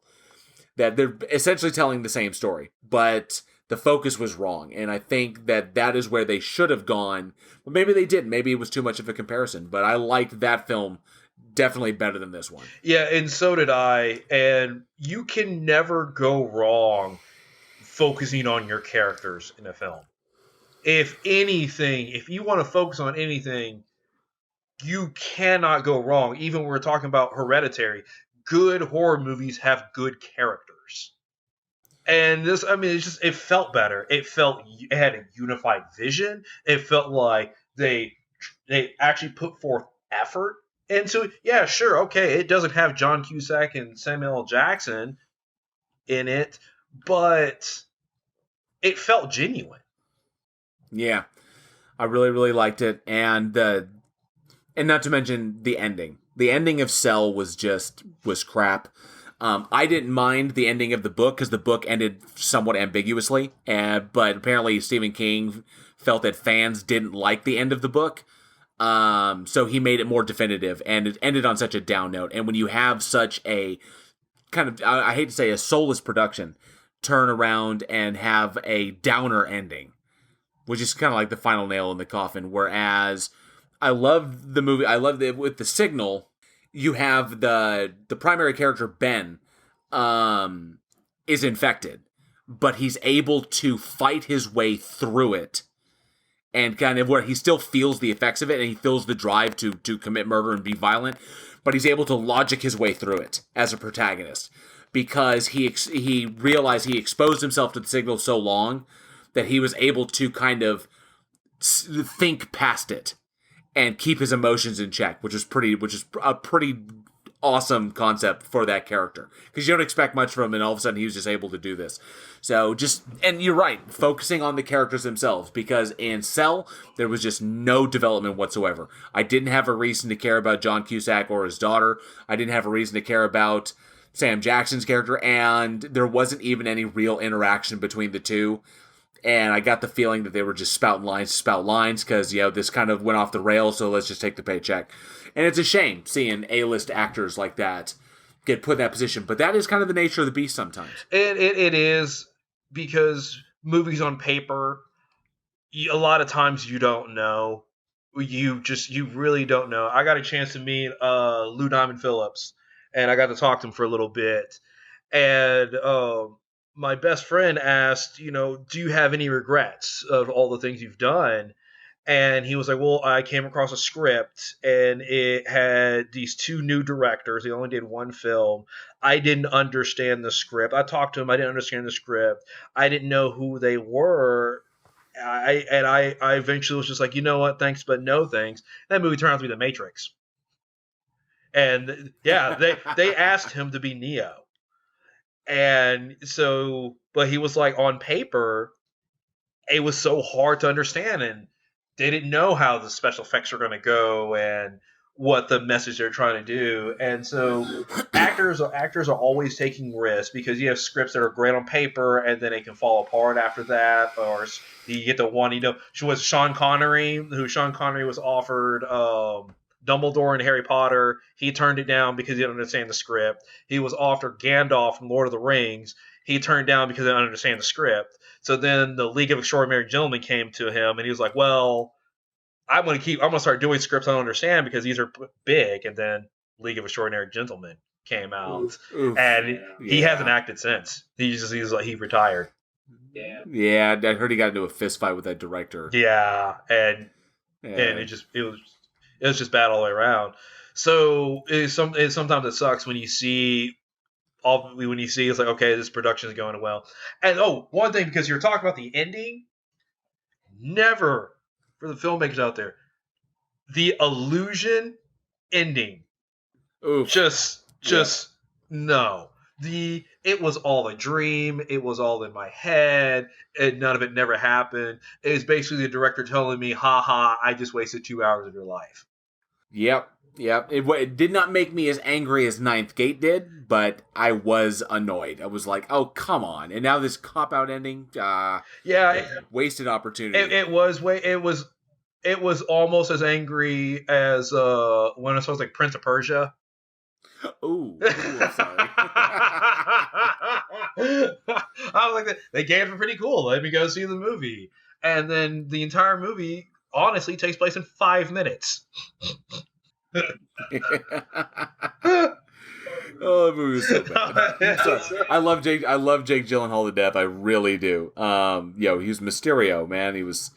That they're essentially telling the same story, but the focus was wrong. And I think that is where they should have gone. But maybe they didn't. Maybe it was too much of a comparison. But I liked that film definitely better than this one. Yeah, and so did I. And you can never go wrong focusing on your characters in a film. If anything, if you want to focus on anything, you cannot go wrong. Even when we're talking about Hereditary, good horror movies have good characters. And this, I mean, it felt better. It had a unified vision. It felt like they actually put forth effort into it. Yeah, sure, okay, it doesn't have John Cusack and Samuel L. Jackson in it, but it felt genuine. Yeah, I really, really liked it, and not to mention the ending. The ending of Cell was crap. I didn't mind the ending of the book because the book ended somewhat ambiguously, but apparently Stephen King felt that fans didn't like the end of the book, so he made it more definitive, and it ended on such a down note. And when you have such a kind of, I hate to say, a soulless production turn around and have a downer ending, which is kind of like the final nail in the coffin. Whereas I love the movie, with The Signal, you have the primary character, Ben, is infected, but he's able to fight his way through it, and kind of where he still feels the effects of it, and he feels the drive to commit murder and be violent, but he's able to logic his way through it as a protagonist, because he realized he exposed himself to the signal so long that he was able to kind of think past it and keep his emotions in check, which is a pretty awesome concept for that character, because you don't expect much from him, and all of a sudden he was just able to do this. So and you're right, focusing on the characters themselves, because in Cell there was just no development whatsoever. I didn't have a reason to care about John Cusack or his daughter. I didn't have a reason to care about Sam Jackson's character, and there wasn't even any real interaction between the two. And I got the feeling that they were just spouting lines, because, this kind of went off the rails, so let's just take the paycheck. And it's a shame seeing A-list actors like that get put in that position. But that is kind of the nature of the beast sometimes. It is, because movies on paper, a lot of times you don't know. You really don't know. I got a chance to meet Lou Diamond Phillips, and I got to talk to him for a little bit. And my best friend asked, do you have any regrets of all the things you've done? And he was like, well, I came across a script, and it had these two new directors. They only did one film. I didn't understand the script. I talked to him. I didn't understand the script. I didn't know who they were. I eventually was just like, you know what? Thanks, but no thanks. That movie turned out to be The Matrix. And yeah, they asked him to be Neo. And so, but he was like, on paper, it was so hard to understand, and they didn't know how the special effects were going to go and what the message they're trying to do. And so actors are always taking risks, because you have scripts that are great on paper and then they can fall apart after that. Or you get the one, was Sean Connery was offered Dumbledore in Harry Potter. He turned it down because he didn't understand the script. He was offered Gandalf from Lord of the Rings. He turned down because he didn't understand the script. So then the League of Extraordinary Gentlemen came to him, and he was like, well, I'm going to start doing scripts I don't understand, because these are big. And then League of Extraordinary Gentlemen came out. Oof. And he hasn't acted since. He retired. Yeah, I heard he got into a fist fight with that director. Yeah, and it was just bad all the way around. So sometimes it sucks when you see it's like, okay, this production is going well. And one thing, because you're talking about the ending, never, for the filmmakers out there, the illusion ending. Oof. Just no. It was all a dream. It was all in my head, and none of it never happened. It was basically the director telling me, "Ha ha! I just wasted 2 hours of your life." Yep. It did not make me as angry as Ninth Gate did, but I was annoyed. I was like, "Oh, come on!" And now this cop-out ending, wasted opportunity. It was almost as angry as when it was like Prince of Persia. Ooh, I'm sorry. I was like, they gave it pretty cool. Let me go see the movie, and then the entire movie honestly takes place in 5 minutes. Oh, that movie was so bad. I love Jake Gyllenhaal to death. I really do. He was Mysterio, man. He's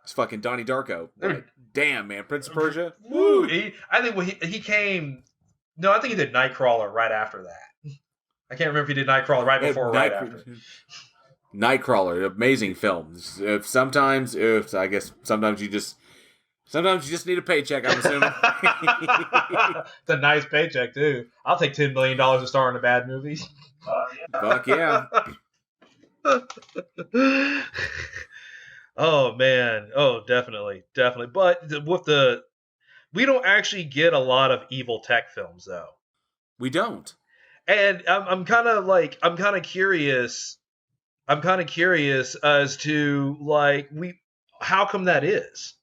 fucking Donnie Darko. But damn, man, Prince of Persia. Woo! I think he came. No, I think he did Nightcrawler right after that. I can't remember if he did Nightcrawler right before or right after. Nightcrawler, amazing film. Sometimes you just need a paycheck, I'm assuming. It's a nice paycheck, too. I'll take $10 million to star in a bad movie. Fuck yeah. Oh, man. Oh, definitely. But we don't actually get a lot of evil tech films, though. We don't. And I'm kind of curious. I'm kind of curious as to, how come that is?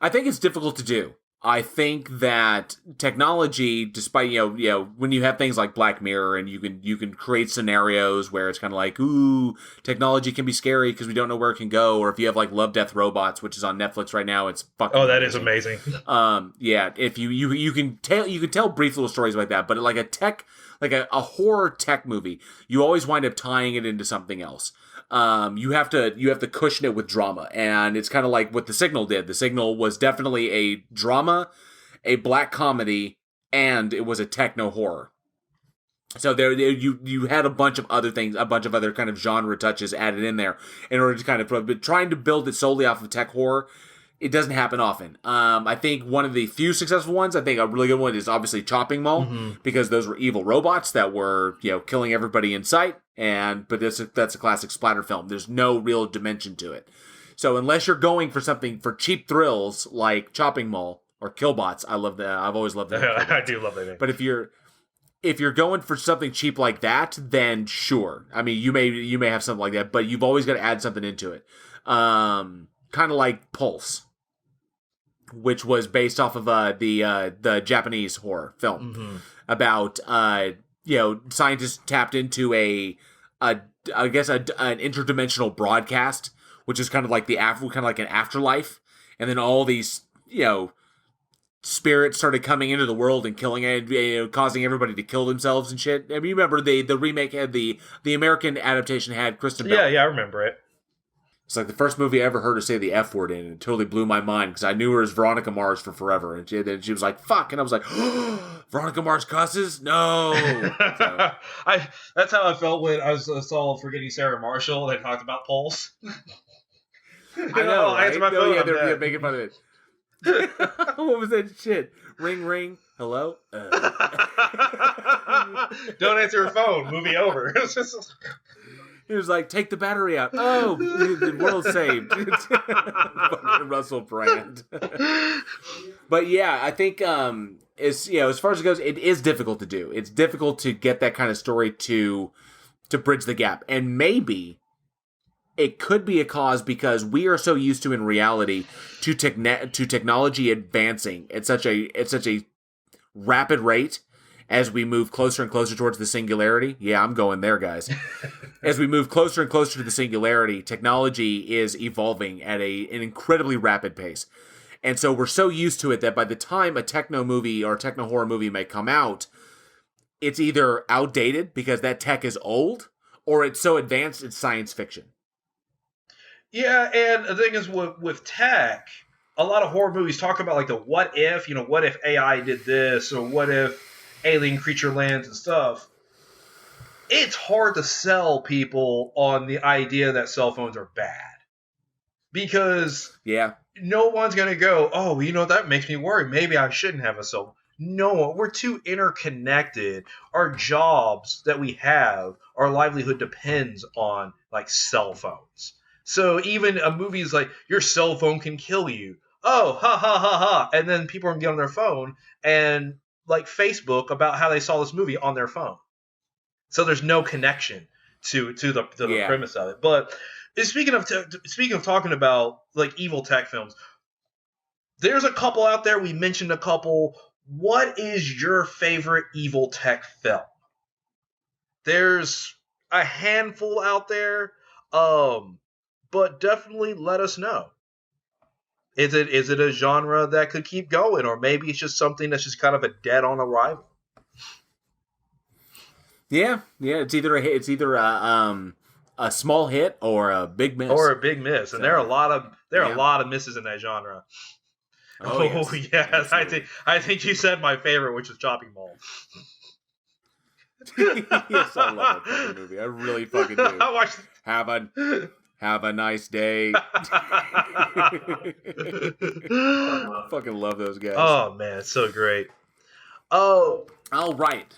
I think it's difficult to do. I think that technology, despite when you have things like Black Mirror and you can create scenarios where it's kind of like, ooh, technology can be scary because we don't know where it can go. Or if you have like Love, Death, Robots, which is on Netflix right now, it's fucking. Oh, that is amazing. If you can tell brief little stories like that, but like a horror tech movie, you always wind up tying it into something else. You have to cushion it with drama, and it's kind of like what The Signal did. The Signal was definitely a drama, a black comedy, and it was a techno horror. So you had a bunch of other things, a bunch of other kind of genre touches added in there in order to kind of but trying to build it solely off of tech horror. It doesn't happen often. I think one of the few successful ones, I think a really good one is obviously Chopping Mall, because those were evil robots that were, killing everybody in sight. But that's a classic splatter film. There's no real dimension to it. So unless you're going for something for cheap thrills like Chopping Mall or Killbots, I love that. I've always loved that. I do love that name. But if you're going for something cheap like that, then sure. I mean, you may have something like that, but you've always got to add something into it. Kind of like Pulse, which was based off of the Japanese horror film about scientists tapped into an interdimensional broadcast, which is kind of like an afterlife, and then all these spirits started coming into the world and killing causing everybody to kill themselves and shit. I mean, you remember the remake had the American adaptation had Kristen Bell. Yeah, I remember it. It's like the first movie I ever heard her say the F word in, and it totally blew my mind because I knew her as Veronica Mars for forever, and she was like, "Fuck," and I was like, oh, "Veronica Mars cusses? No." So. That's how I felt when I saw Forgetting Sarah Marshall. They talked about Pulse. I know. Right? Answer my phone. Yeah, they're making fun of it. What was that shit? Ring, ring. Hello. Don't answer your phone. Movie over. He was like, take the battery out. Oh, the world's saved. Russell Brand. But yeah, I think as far as it goes, it is difficult to do. It's difficult to get that kind of story to bridge the gap. And maybe it could be a cause because we are so used to in reality to technology advancing at such a rapid rate. As we move closer and closer towards the singularity, yeah, I'm going there, guys. As we move closer and closer to the singularity, technology is evolving at an incredibly rapid pace. And so we're so used to it that by the time a techno movie or a techno horror movie may come out, it's either outdated because that tech is old, or it's so advanced it's science fiction. Yeah, and the thing is with tech, a lot of horror movies talk about like the what if, what if AI did this, or what if alien creature lands and stuff. It's hard to sell people on the idea that cell phones are bad. Because no one's going to go, oh, that makes me worry. Maybe I shouldn't have a cell phone. No, we're too interconnected. Our jobs that we have, our livelihood depends on like cell phones. So even a movie is like, your cell phone can kill you. oh, ha ha ha ha, and then people are gonna get on their phone and like Facebook about how they saw this movie on their phone. So there's no connection to the Yeah. premise of it. But speaking of talking about like evil tech films, there's a couple out there. We mentioned a couple. What is your favorite evil tech film? There's a handful out there, but definitely let us know. Is it a genre that could keep going, or maybe it's just something that's just kind of a dead on arrival? Yeah, yeah. It's either a small hit or a big Or miss. a big miss, and So there are a yeah. lot of misses in that genre. Oh Oh yes, yeah, absolutely. I think you said my favorite, which is Chopping Mall. Yes, I love that fucking movie. I really fucking do. I watched. Have a have a nice day. Fucking love those guys. Oh man, it's so great. Oh, All right.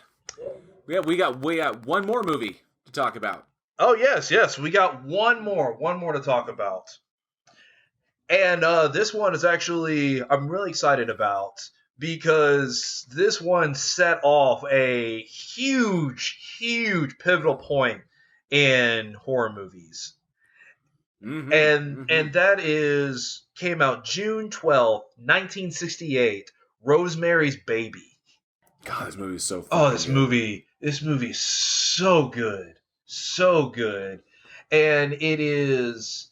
Yeah, we got one more movie to talk about. oh yes. We got one more to talk about, and this one is actually I'm really excited about because this one set off a huge pivotal point in horror movies. And that is came out June 12th, 1968. Rosemary's Baby. God, this movie is so Oh, fucking good. this movie is so good, so good, and it is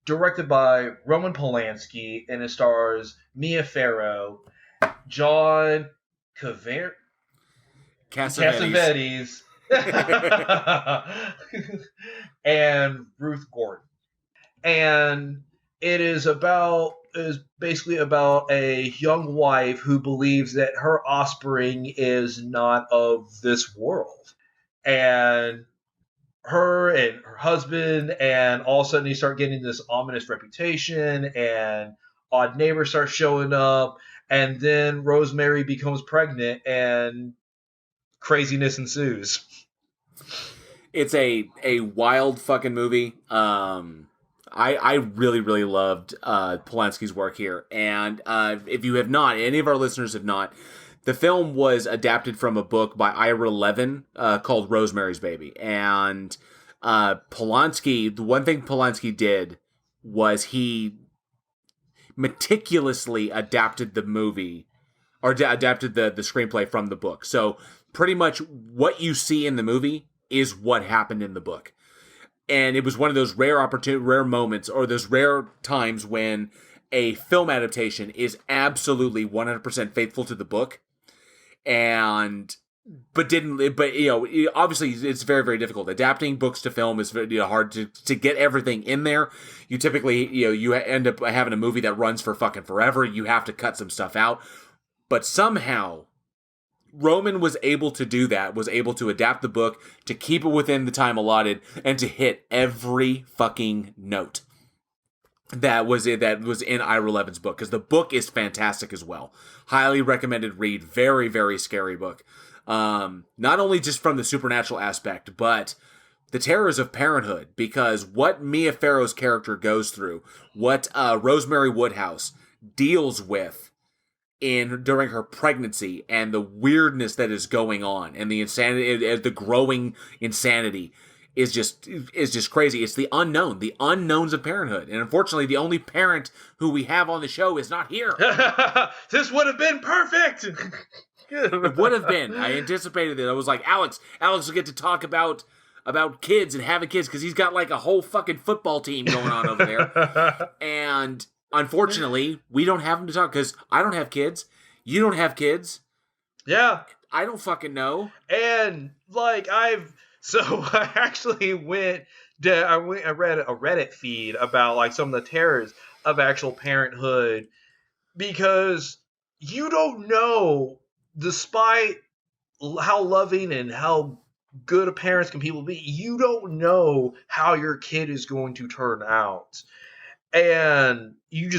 directed by Roman Polanski and it stars Mia Farrow, John Caver- Cassavetes. Cassavetes, and Ruth Gordon. And it is basically about a young wife who believes that her offspring is not of this world, and her husband, and all of a sudden they start getting this ominous reputation, and odd neighbors start showing up, and then Rosemary becomes pregnant, and craziness ensues. It's a wild fucking movie. I really loved Polanski's work here, and if you have not, any of our listeners have not, the film was adapted from a book by Ira Levin called Rosemary's Baby, and Polanski. The one thing Polanski did was he meticulously adapted the movie or adapted the screenplay from the book. So pretty much what you see in the movie is what happened in the book. And it was one of those rare moments or those rare times when a film adaptation is absolutely 100% faithful to the book and but obviously it's very difficult. Adapting books to film is very hard to get everything in there. You typically you end up having a movie that runs for fucking forever. You have to cut some stuff out, but somehow Roman was able to do that, was able to adapt the book, to keep it within the time allotted, and to hit every fucking note that was in Ira Levin's book, because the book is fantastic as well. Highly recommended read. Very scary book. Not only just from the supernatural aspect, but the terrors of parenthood, because what Mia Farrow's character goes through, what Rosemary Woodhouse deals with during her pregnancy, and the weirdness that is going on, and the insanity, the growing insanity is just crazy. It's the unknowns of parenthood, and unfortunately, the only parent who we have on the show is not here. This would have been perfect. It would have been. I anticipated it. I was like, Alex will get to talk about kids and having kids because he's got like a whole fucking football team going on over there, and unfortunately, we don't have him to talk because I don't have kids. You don't have kids. Yeah. I don't fucking know. And like I actually I read a Reddit feed about like some of the terrors of actual parenthood, because you don't know, despite how loving and how good a parents can people be, you don't know how your kid is going to turn out. And you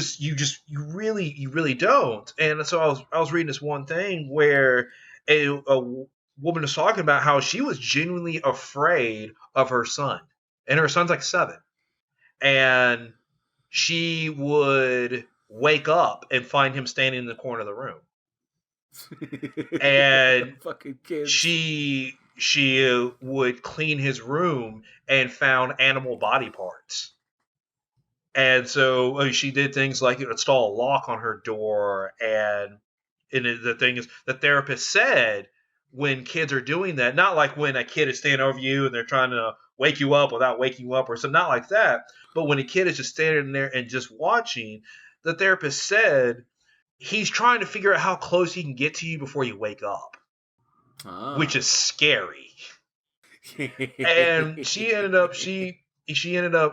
really don't. And so I was reading this one thing where a woman was talking about how she was genuinely afraid of her son, and her son's like 7, and she would wake up and find him standing in the corner of the room. And fucking kids. She would clean his room and found animal body parts. And so she did things like install a lock on her door. And the thing is, the therapist said when kids are doing that, not like when a kid is standing over you and they're trying to wake you up without waking you up or something, not like that, but when a kid is just standing there and just watching, the therapist said he's trying to figure out how close he can get to you before you wake up, which is scary. And she ended up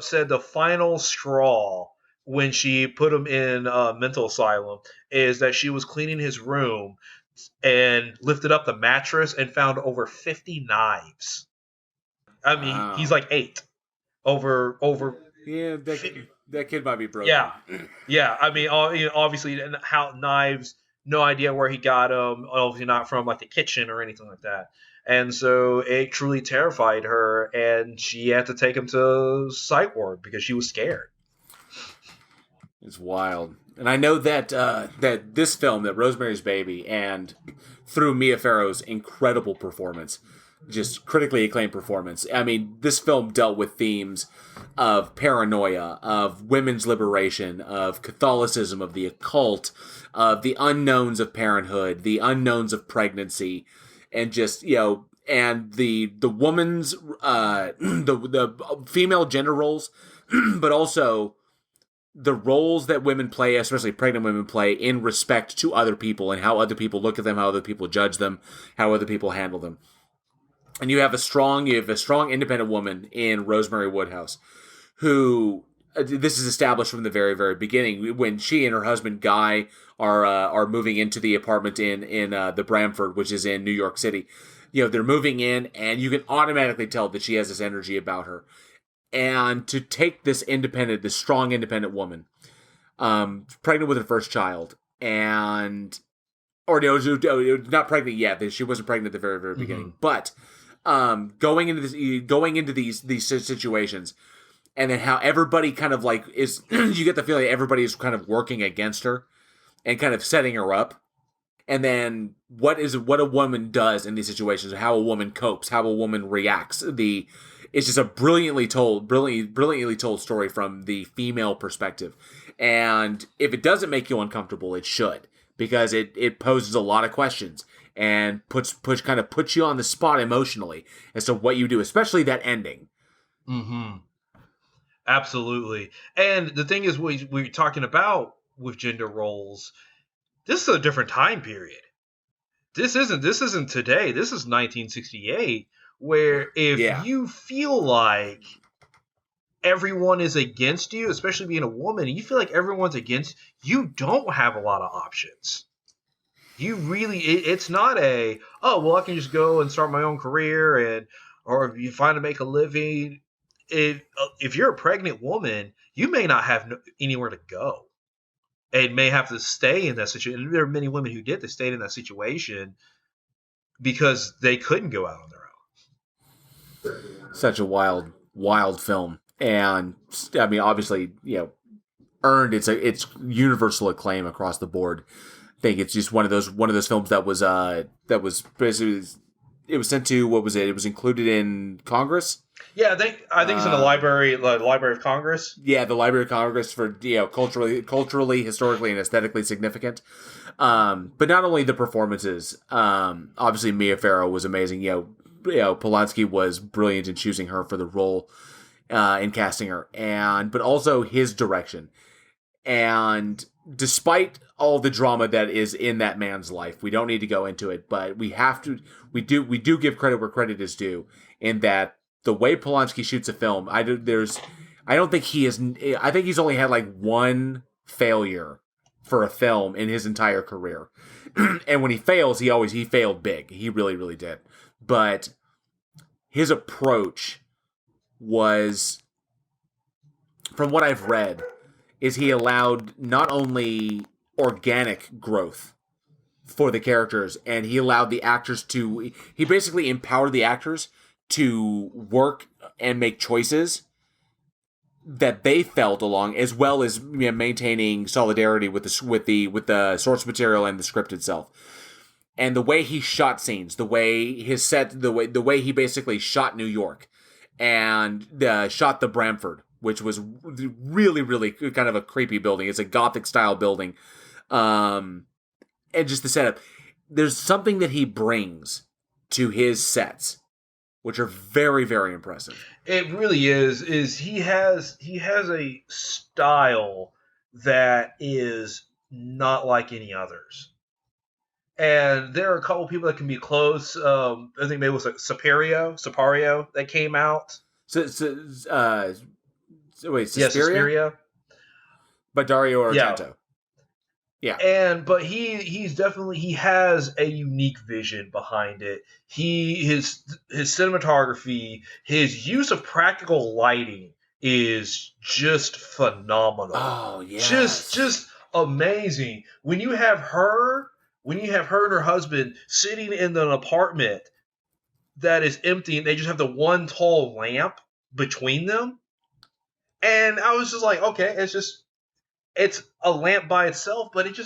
said the final straw when she put him in a mental asylum is that she was cleaning his room and lifted up the mattress and found over 50 knives. I mean, he's like 8. Over. Yeah, that kid might be broken. Yeah. I mean, obviously, how knives. No idea where he got them. Obviously, not from like the kitchen or anything like that. And so it truly terrified her, and she had to take him to psych ward because she was scared. It's wild. And I know that that this film, that Rosemary's Baby, and through Mia Farrow's incredible performance, just critically acclaimed performance. I mean, this film dealt with themes of paranoia, of women's liberation, of Catholicism, of the occult, of the unknowns of parenthood, the unknowns of pregnancy, and just, and the woman's the female gender roles, but also the roles that women play, especially pregnant women play, in respect to other people and how other people look at them, how other people judge them, how other people handle them. And you have a strong independent woman in Rosemary Woodhouse, who this is established from the very, very beginning when she and her husband Guy are moving into the apartment in the Bramford, which is in New York City. They're moving in, and you can automatically tell that she has this energy about her. And to take this strong independent woman, pregnant with her first child, not pregnant yet. She wasn't pregnant at the very, very beginning, but going into these situations, and then how everybody kind of like is, you get the feeling everybody is kind of working against her and kind of setting her up. And then what a woman does in these situations, how a woman copes, how a woman reacts. It's just a brilliantly told story from the female perspective. And if it doesn't make you uncomfortable, it should, because it poses a lot of questions and puts you on the spot emotionally as to what you do, especially that ending. Mm-hmm. Absolutely. And the thing is, we're talking about with gender roles, this is a different time period. This isn't today. This is 1968, where if you feel like everyone is against you, especially being a woman, and you feel like everyone's against you, don't have a lot of options. You really, it's not I can just go and start my own career, or if you find to make a living. If you're a pregnant woman, you may not have anywhere to go, and may have to stay in that situation. And there are many women who did. They stayed in that situation because they couldn't go out on their own. Such a wild, wild film, and I mean, obviously, earned its universal acclaim across the board. I think it's just one of those films that was basically, it was sent to, what was it? It was included in Congress. Yeah, I think it's in the Library of Congress. Yeah, the Library of Congress for culturally, historically, and aesthetically significant. But not only the performances. Obviously, Mia Farrow was amazing. Polanski was brilliant in choosing her for the role, in casting her, but also his direction. And despite all the drama that is in that man's life, we don't need to go into it, but we do give credit where credit is due, in that the way Polanski shoots a film, I think he's only had like one failure for a film in his entire career. And when he fails, he failed big. He really, really did. But his approach was, from what I've read, is he allowed not only organic growth for the characters, and he allowed the actors he basically empowered the actors to work and make choices that they felt along, as well as maintaining solidarity with the source material and the script itself. And the way he shot scenes, the way his set, the way he basically shot New York and shot the Bramford, which was really, really kind of a creepy building. It's a Gothic style building. And just the setup. There's something that he brings to his sets, which are very, very impressive. It really is. He has a style that is not like any others. And there are a couple people that can be close. I think maybe it was like Sipario that came out. Wait, Suspiria? Yeah, Suspiria. By Dario Argento. Yeah. But he has a unique vision behind it. His cinematography, his use of practical lighting is just phenomenal. Oh yes. Just amazing. When you have her and her husband sitting in an apartment that is empty and they just have the one tall lamp between them. And I was just like, okay, it's a lamp by itself, but it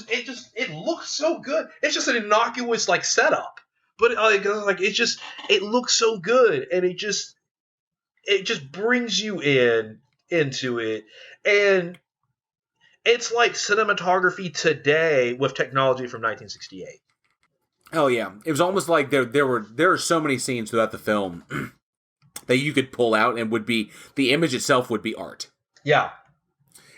looks so good. It's just an innocuous like setup, but it looks so good, and it just brings you into it, and it's like cinematography today with technology from 1968. Oh yeah, it was almost like there are so many scenes throughout the film that you could pull out and would be the image itself would be art. Yeah.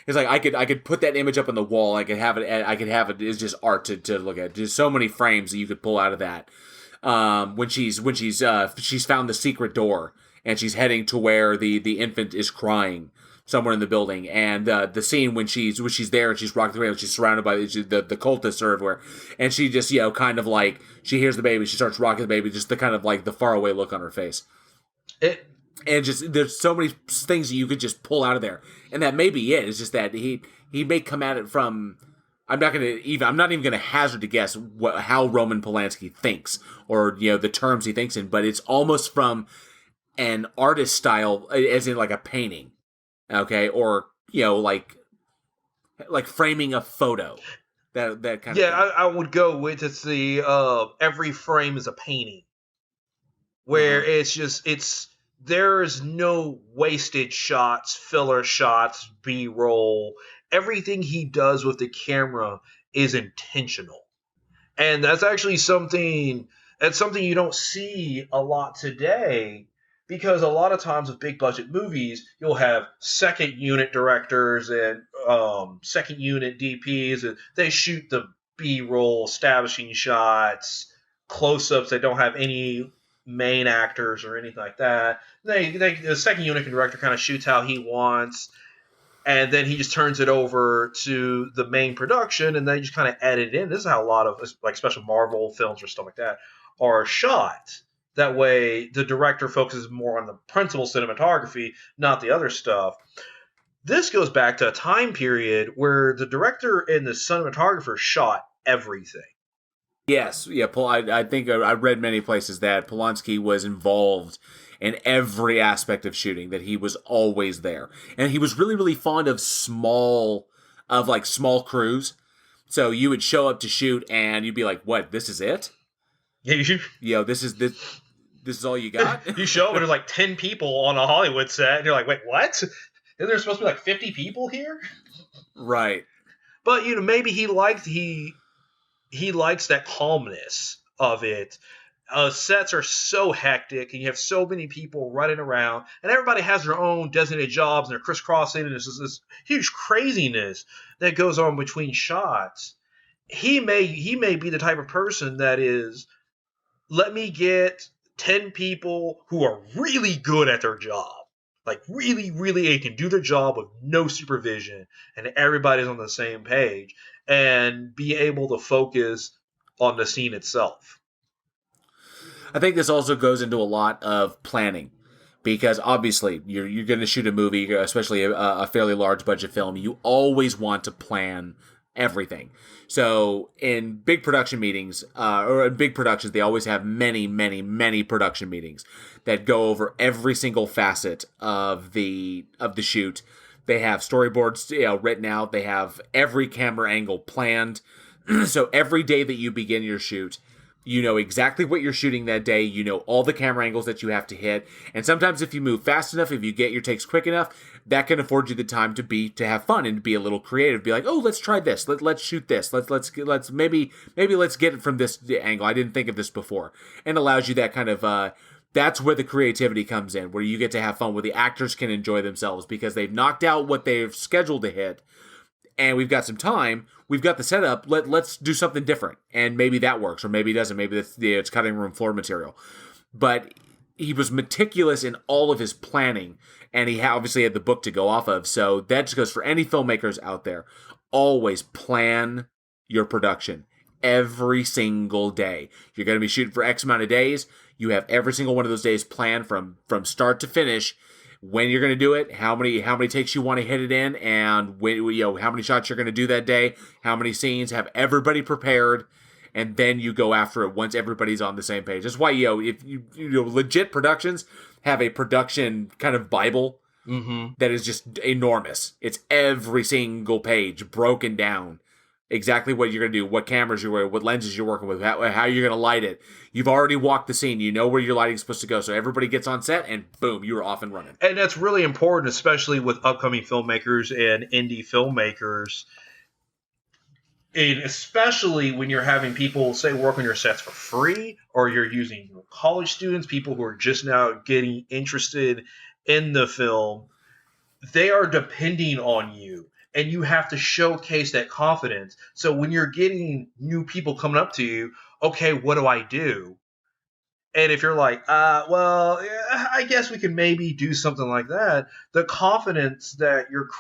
It's like I could put that image up on the wall. I could have it as just art to look at. There's so many frames that you could pull out of that. When she's found the secret door and she's heading to where the infant is crying somewhere in the building, and the scene when she's there and she's rocking the cradle, she's surrounded by the cultists are everywhere, and she just kind of like she hears the baby, she starts rocking the baby, just the kind of like the faraway look on her face. And just there's so many things that you could just pull out of there, and that may be it. It's just that he may come at it from. I'm not even gonna hazard to guess how Roman Polanski thinks or the terms he thinks in, but it's almost from an artist style, as in like a painting, okay, or like framing a photo. That kind of thing. I would go with every frame is a painting, where there's no wasted shots, filler shots, B-roll. Everything he does with the camera is intentional. And that's actually something you don't see a lot today, because a lot of times with big budget movies, you'll have second unit directors and second unit DPs, and they shoot the B-roll establishing shots, close-ups that don't have any main actors or anything like that. The second unit director kind of shoots how he wants, and then he just turns it over to the main production, and they just kind of edit it in. This is how a lot of like special Marvel films or stuff like that are shot. That way, the director focuses more on the principal cinematography, not the other stuff. This goes back to a time period where the director and the cinematographer shot everything. Yes, yeah. I think I read many places that Polanski was involved in every aspect of shooting. That he was always there, and he was really, really fond of small crews. So you would show up to shoot, and you'd be like, "What? This is it? This is all you got?" You show up and there's like 10 people on a Hollywood set, and you're like, "Wait, what? Isn't there supposed to be like 50 people here?" Right. But maybe he likes that calmness of it. Sets are so hectic, and you have so many people running around, and everybody has their own designated jobs, and they're crisscrossing, and there's this huge craziness that goes on between shots. He may be the type of person that is, let me get 10 people who are really good at their job. Like, really, really, they can do their job with no supervision, and everybody's on the same page, and be able to focus on the scene itself. I think this also goes into a lot of planning, because obviously you're going to shoot a movie, especially a fairly large budget film. You always want to plan everything. So in big production meetings, or in big productions, they always have many, many, many production meetings that go over every single facet of the shoot. They have storyboards, written out. They have every camera angle planned. So every day that you begin your shoot, you know exactly what you're shooting that day. You know all the camera angles that you have to hit. And sometimes if you move fast enough, if you get your takes quick enough, that can afford you the time to have fun and to be a little creative. Be like, oh, let's try this. Let's shoot this. Let's maybe let's get it from this angle. I didn't think of this before. And allows you that kind of that's where the creativity comes in, where you get to have fun, where the actors can enjoy themselves because they've knocked out what they've scheduled to hit. And we've got some time. We've got the setup. Let's do something different. And maybe that works, or maybe it doesn't. Maybe it's cutting room floor material. But he was meticulous in all of his planning, and he obviously had the book to go off of. So that just goes for any filmmakers out there. Always plan your production every single day. You're going to be shooting for X amount of days. You have every single one of those days planned from start to finish. When you're going to do it, how many takes you want to hit it in, and how many shots you're going to do that day, how many scenes, have everybody prepared, and then you go after it once everybody's on the same page. That's why if legit productions have a production kind of Bible that is just enormous. It's every single page broken down. Exactly what you're going to do, what cameras you're wearing, what lenses you're working with, how you're going to light it. You've already walked the scene. You know where your lighting's supposed to go. So everybody gets on set and boom, you're off and running. And that's really important, especially with upcoming filmmakers and indie filmmakers. And especially when you're having people, say, work on your sets for free, or you're using college students, people who are just now getting interested in the film. They are depending on you. And you have to showcase that confidence. So when you're getting new people coming up to you, okay, what do I do? And if you're like, well, yeah, I guess we can maybe do something like that, the confidence that your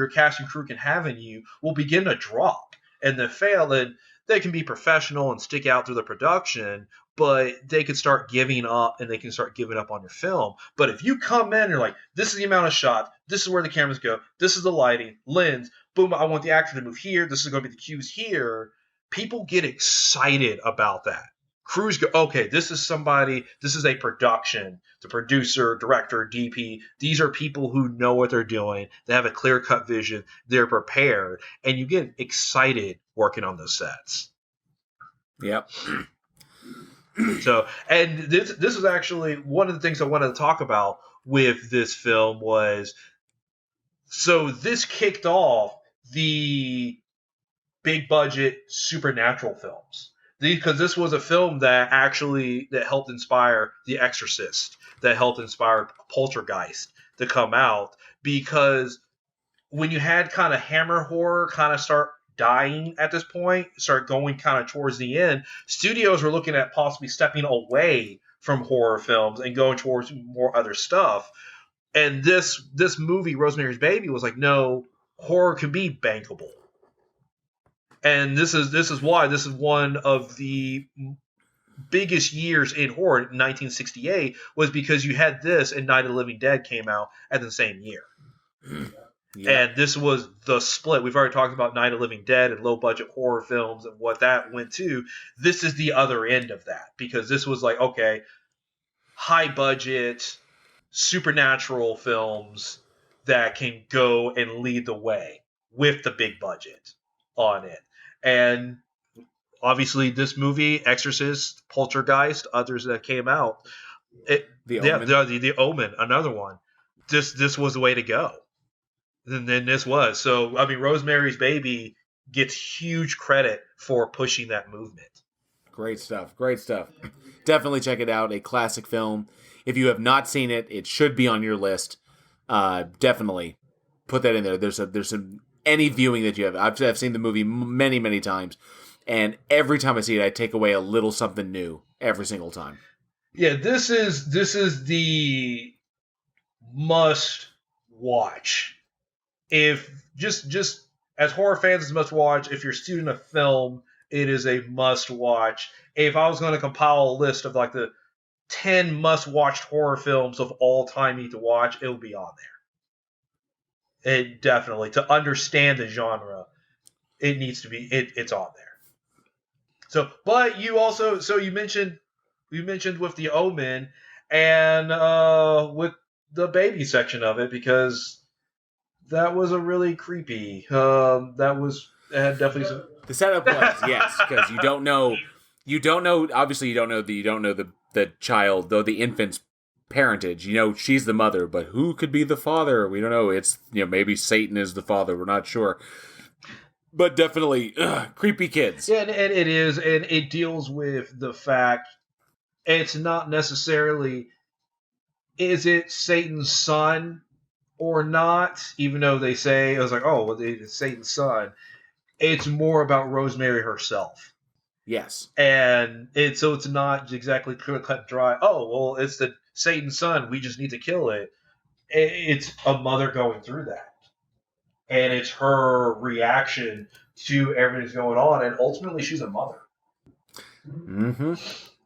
casting crew can have in you will begin to drop. And they fail, and they can be professional and stick out through the production, but they can start giving up, and they can start giving up on your film. But if you come in and you're like, this is the amount of shots, this is where the cameras go, this is the lighting, lens, boom, I want the actor to move here, this is going to be the cues here, people get excited about that. Crews go, okay, this is a production, the producer, director, DP, these are people who know what they're doing, they have a clear-cut vision, they're prepared, and you get excited working on those sets. Yep. So, and this is actually one of the things I wanted to talk about with this film was, so this kicked off the big budget supernatural films. Because this was a film that helped inspire The Exorcist, that helped inspire Poltergeist to come out. Because when you had kind of Hammer horror kind of start dying at this point, start going kind of towards the end, studios were looking at possibly stepping away from horror films and going towards more other stuff. And this movie, Rosemary's Baby, was like, no, horror can be bankable. And this is why this is one of the biggest years in horror. 1968 was because you had this, and Night of the Living Dead came out at the same year. Yeah. And this was the split. We've already talked about Night of the Living Dead and low budget horror films and what that went to. This is the other end of that, because this was like, okay, high budget supernatural films that can go and lead the way with the big budget on it. And obviously this movie, Exorcist, Poltergeist, others that came out, the Omen, another one. This was the way to go. And then this was. So, I mean, Rosemary's Baby gets huge credit for pushing that movement. Great stuff. Great stuff. Definitely check it out. A classic film. If you have not seen it, it should be on your list. Definitely put that in there. There's some any viewing that you have. I've seen the movie many, many times, and every time I see it, I take away a little something new every single time. Yeah, this is the must watch. If just as horror fans, it's a must watch. If you're a student of film, it is a must watch. If I was going to compile a list of like the 10 must-watched horror films of all time you need to watch, it will be on there. It definitely, to understand the genre, it needs to be, it's on there. So, but you also, you mentioned with the Omen and with the baby section of it, because That was a really creepy. It had definitely some. The setup was yes, because you don't know. Obviously, you don't know the child, though the infant's parentage. You know, she's the mother, but who could be the father? We don't know. It's maybe Satan is the father. We're not sure. But definitely creepy kids. Yeah, and it is, and it deals with the fact it's not necessarily is it Satan's son or not, even though they say it was like, oh, well, it's Satan's son. It's more about Rosemary herself. Yes. And so it's not exactly clear cut dry. Oh, well, it's the Satan's son. We just need to kill it. It's a mother going through that. And it's her reaction to everything that's going on. And ultimately, she's a mother. Mm-hmm.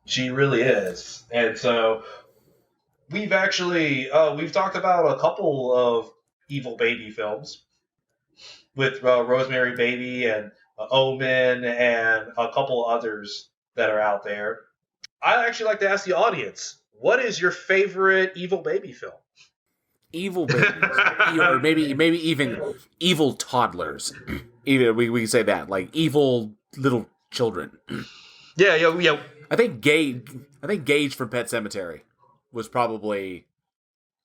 She really is. And so we've talked about a couple of evil baby films with Rosemary Baby and Omen and a couple others that are out there. I'd actually like to ask the audience, what is your favorite evil baby film? Evil babies, or maybe even evil toddlers. Even we can say that, like evil little children. Yeah. I think Gage from Pet Sematary was probably.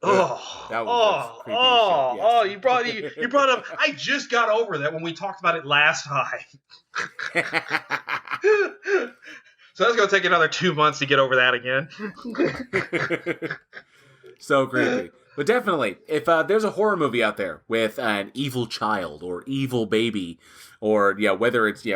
That was creepy as shit, yes. You brought up. I just got over that when we talked about it last time. So that's going to take another 2 months to get over that again. So creepy. But definitely, if there's a horror movie out there with an evil child or evil baby, or whether it's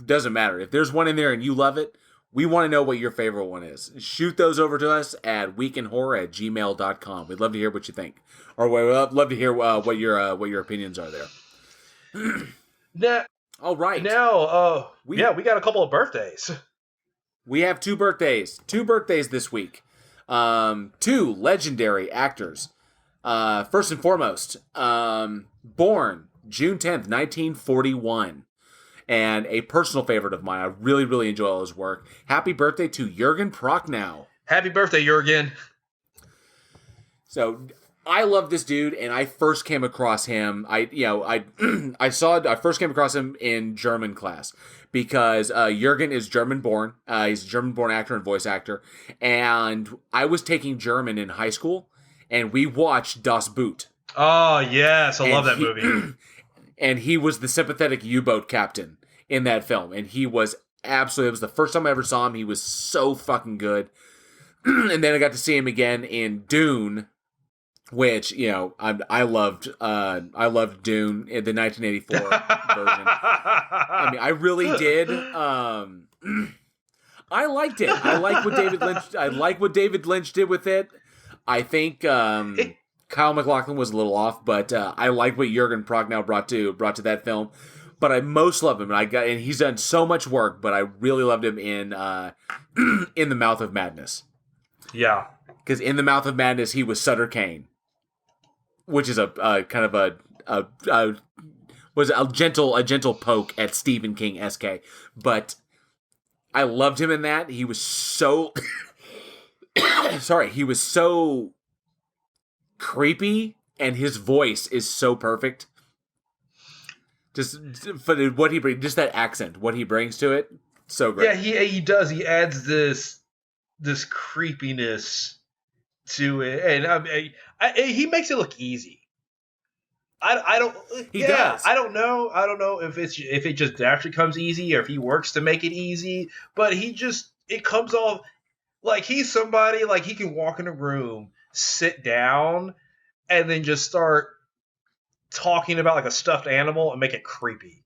doesn't matter. If there's one in there and you love it, we want to know what your favorite one is. Shoot those over to us at weekendhorror@gmail.com. We'd love to hear what you think, or we'd love to hear what your opinions are there. All right. Now, we got a couple of birthdays. We have two birthdays this week. Two legendary actors. First and foremost, born June 10th, 1941. And a personal favorite of mine. I really, really enjoy all his work. Happy birthday to Jürgen Prochnow. Happy birthday, Jürgen. So I love this dude, and I first came across him. I first came across him in German class because Jürgen is German born. He's a German born actor and voice actor. And I was taking German in high school, and we watched Das Boot. Oh, yes. I love that movie. And he was the sympathetic U-boat captain in that film. And he was absolutely, it was the first time I ever saw him. He was so fucking good. And then I got to see him again in Dune, which, I loved Dune in the 1984 version. I mean, I really did. I liked it. I like what David Lynch did with it. I think Kyle MacLachlan was a little off, but I like what Jürgen Prochnow brought to that film. But I most love him, and he's done so much work. But I really loved him in In the Mouth of Madness. Yeah, because in The Mouth of Madness he was Sutter Kane, which is a kind of a gentle poke at Stephen King SK. But I loved him in that. He was so he was so creepy, and his voice is so perfect. Just for what he brings, just that accent, what he brings to it, so great. Yeah, he does. He adds this creepiness to it, and he makes it look easy. I don't. He does. I don't know if it just naturally comes easy or if he works to make it easy. But it comes off like he's somebody like he can walk in a room, sit down, and then just start talking about like a stuffed animal and make it creepy.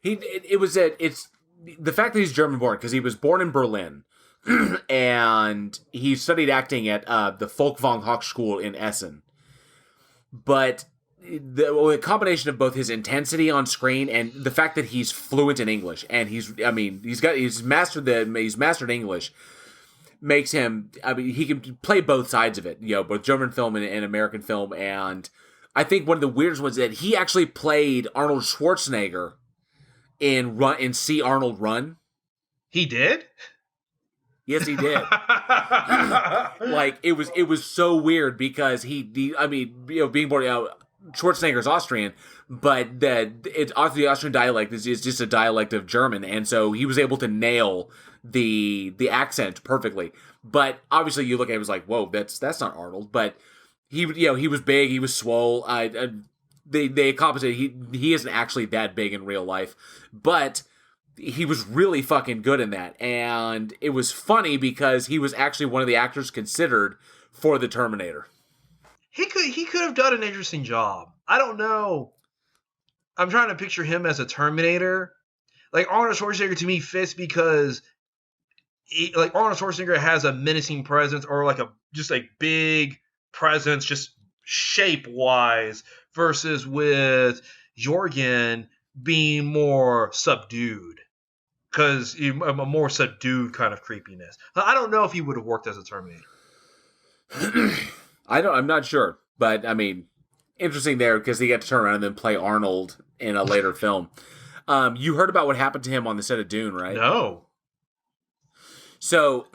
It's the fact that he's German born because he was born in Berlin. And he studied acting at the Folkwang Hochschule in Essen. But the combination of both his intensity on screen and the fact that he's fluent in English, and he's mastered English, makes him. I mean, he can play both sides of it. Both German film and American film. And I think one of the weirdest ones that he actually played Arnold Schwarzenegger in See Arnold Run. He did? Yes, he did. Like it was so weird because being born Schwarzenegger's Austrian, but the Austrian dialect is just a dialect of German, and so he was able to nail the accent perfectly. But obviously, you look at it, it was like, whoa, that's not Arnold. But he was big, he was swole. They compensated. He isn't actually that big in real life, but he was really fucking good in that, and it was funny because he was actually one of the actors considered for the Terminator. He could have done an interesting job. I don't know. I'm trying to picture him as a Terminator. Like, Arnold Schwarzenegger to me fits because Arnold Schwarzenegger has a menacing presence, or like just a big presence, just shape wise, versus with Jorgen being more subdued. Because a more subdued kind of creepiness. I don't know if he would have worked as a Terminator. I'm not sure, but I mean, interesting there because he got to turn around and then play Arnold in a later film. You heard about what happened to him on the set of Dune, right? No. So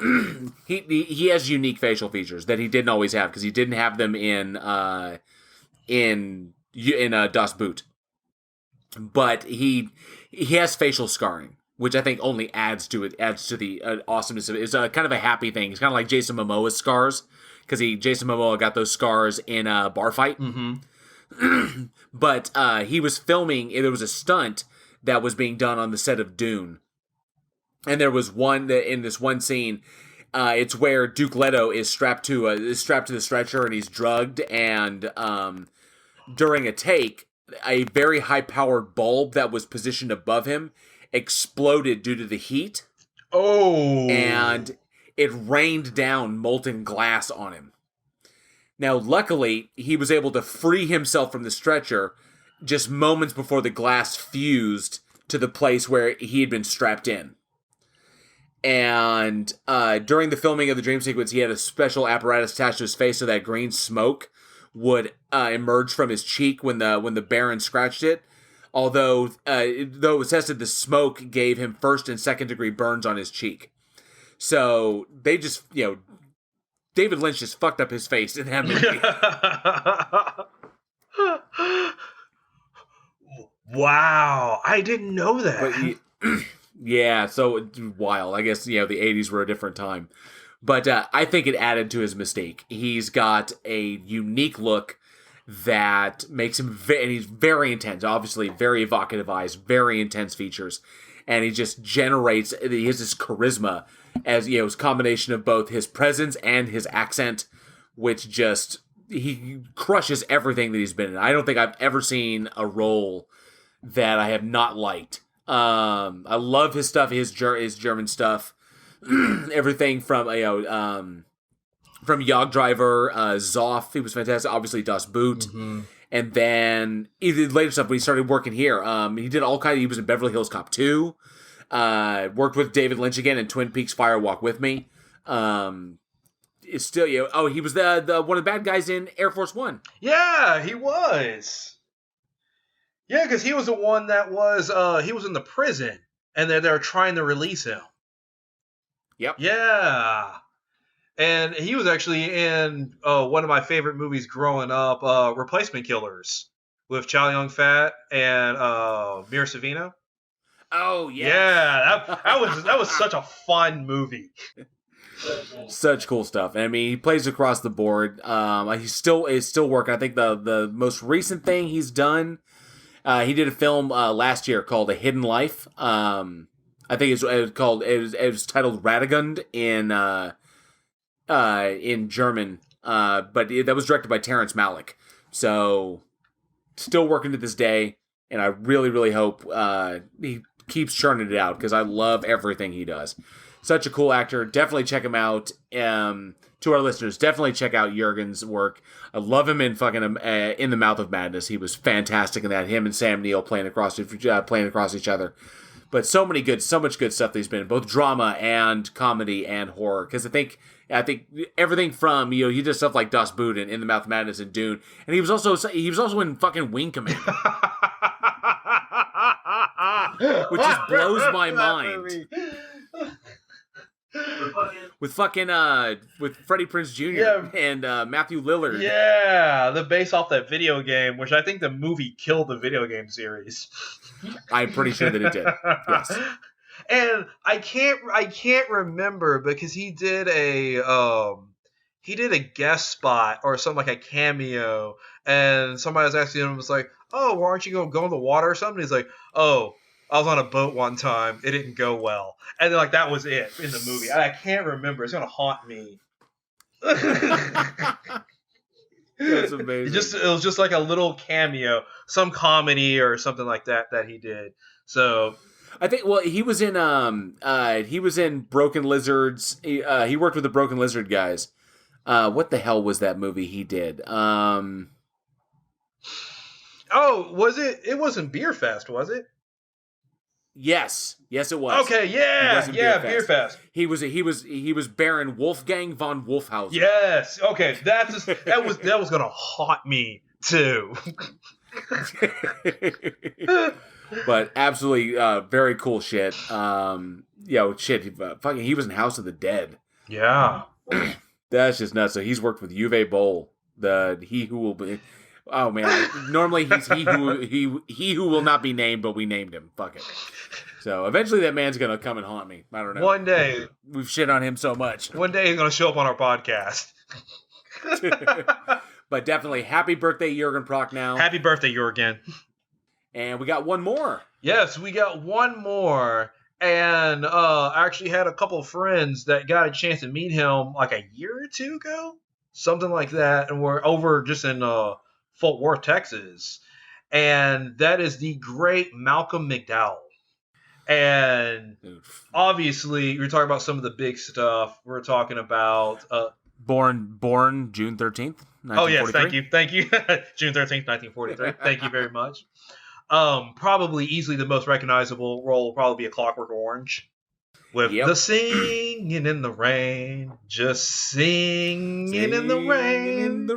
he has unique facial features that he didn't always have because he didn't have them in Das Boot. But he has facial scarring, which I think only adds to the awesomeness of it. It's kind of a happy thing. It's kind of like Jason Momoa's scars, because Jason Momoa got those scars in a bar fight. Mm-hmm. But he was filming. There was a stunt that was being done on the set of Dune, and there was one in this one scene. It's where Duke Leto is strapped to the stretcher and he's drugged, and during a take, a very high-powered bulb that was positioned above him exploded due to the heat. Oh. And it rained down molten glass on him. Now, luckily, he was able to free himself from the stretcher just moments before the glass fused to the place where he had been strapped in. And during the filming of the dream sequence, he had a special apparatus attached to his face so that green smoke would emerge from his cheek when the Baron scratched it. Although it was tested, the smoke gave him first and second degree burns on his cheek. So they just, David Lynch just fucked up his face in that movie. Wow, I didn't know that. Yeah, so it's wild. I guess, the 80s were a different time. But I think it added to his mystique. He's got a unique look that makes him and he's very intense, obviously very evocative eyes, very intense features, and he just generates, he has this charisma as, his combination of both his presence and his accent, which just, he crushes everything that he's been in. I don't think I've ever seen a role that I have not liked. I love his stuff, his German stuff, everything from Yog Driver, Zoff, he was fantastic. Obviously, Das Boot. Mm-hmm. And then, even later stuff, when he started working here, he did all kinds. He was in Beverly Hills Cop 2. Worked with David Lynch again in Twin Peaks Fire Walk With Me. It's still, he was the one of the bad guys in Air Force One. Yeah, he was. Yeah, because he was the one that was, he was in the prison, and they're trying to release him. Yep. Yeah. And he was actually in one of my favorite movies growing up, Replacement Killers, with Chow Yun-Fat and Mira Sorvino. Oh yeah. Yeah, that was such a fun movie. Such cool stuff. I mean, he plays across the board. He is still working. I think the most recent thing he's done, he did a film last year called A Hidden Life. I think it was titled Radegund in German, but that was directed by Terrence Malick. So, still working to this day, and I really, really hope he keeps churning it out, because I love everything he does. Such a cool actor. Definitely check him out. To our listeners, definitely check out Jurgen's work. I love him in fucking In the Mouth of Madness. He was fantastic in that. Him and Sam Neill playing across each other. But so much good stuff that he's been in, both drama and comedy and horror. Because I think everything from, he did stuff like Das Boot and In the Mouth of Madness and Dune, and he was also in fucking Wing Commander, which just blows my mind. with fucking with Freddie Prinze Jr. Yeah. and Matthew Lillard. Yeah, the based off that video game, which I think the movie killed the video game series. I'm pretty sure that it did. Yes. And I can't remember because he did a guest spot or something like a cameo, and somebody was asking him, was like, "Oh, why aren't you going to go in the water or something?" He's like, "Oh, I was on a boat one time. It didn't go well," and then like that was it in the movie. I can't remember. It's gonna haunt me. That's amazing. It was just like a little cameo, some comedy or something like that he did. So I think he was in Broken Lizards. He worked with the Broken Lizard guys. What the hell was that movie he did? Oh, was it? It wasn't Beer Fest, was it? Yes, it was. Okay, yeah, Beer Fest. He was Baron Wolfgang von Wolfhausen. Yes, okay, that was gonna haunt me too. But absolutely, very cool shit. Shit, he was in House of the Dead. Yeah, that's just nuts. So he's worked with Uwe Boll, he who will be. Oh man! Normally he's he who will not be named, but we named him. Fuck it. So eventually that man's gonna come and haunt me. I don't know. One day we've shit on him so much. One day he's gonna show up on our podcast. But definitely, happy birthday, Jurgen Prochnow. Happy birthday, Jurgen. And we got one more. Yes, we got one more. And I actually had a couple of friends that got a chance to meet him like a year or two ago, something like that, and we're over just in Fort Worth, Texas, and that is the great Malcolm McDowell. And obviously, we're talking about some of the big stuff. We're talking about born June 13th. Oh yes, thank you, June 13th, 1943. Thank you very much. Probably easily the most recognizable role will probably be A Clockwork Orange. With the singing in the rain, just singing in the rain.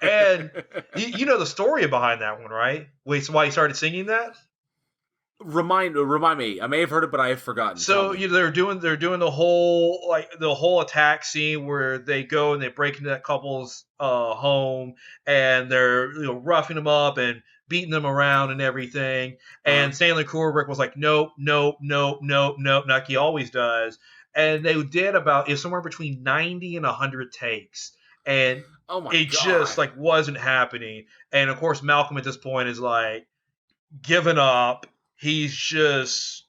And you know the story behind that one, right? Wait, so why he started singing that? Remind me. I may have heard it, but I have forgotten. So they're doing the whole attack scene where they go and they break into that couple's home, and they're roughing them up and beating them around and everything. And Stanley Kubrick was like, nope, like he always does. And they did somewhere between 90 and 100 takes. And just like wasn't happening. And of course, Malcolm at this point is like giving up. He's just,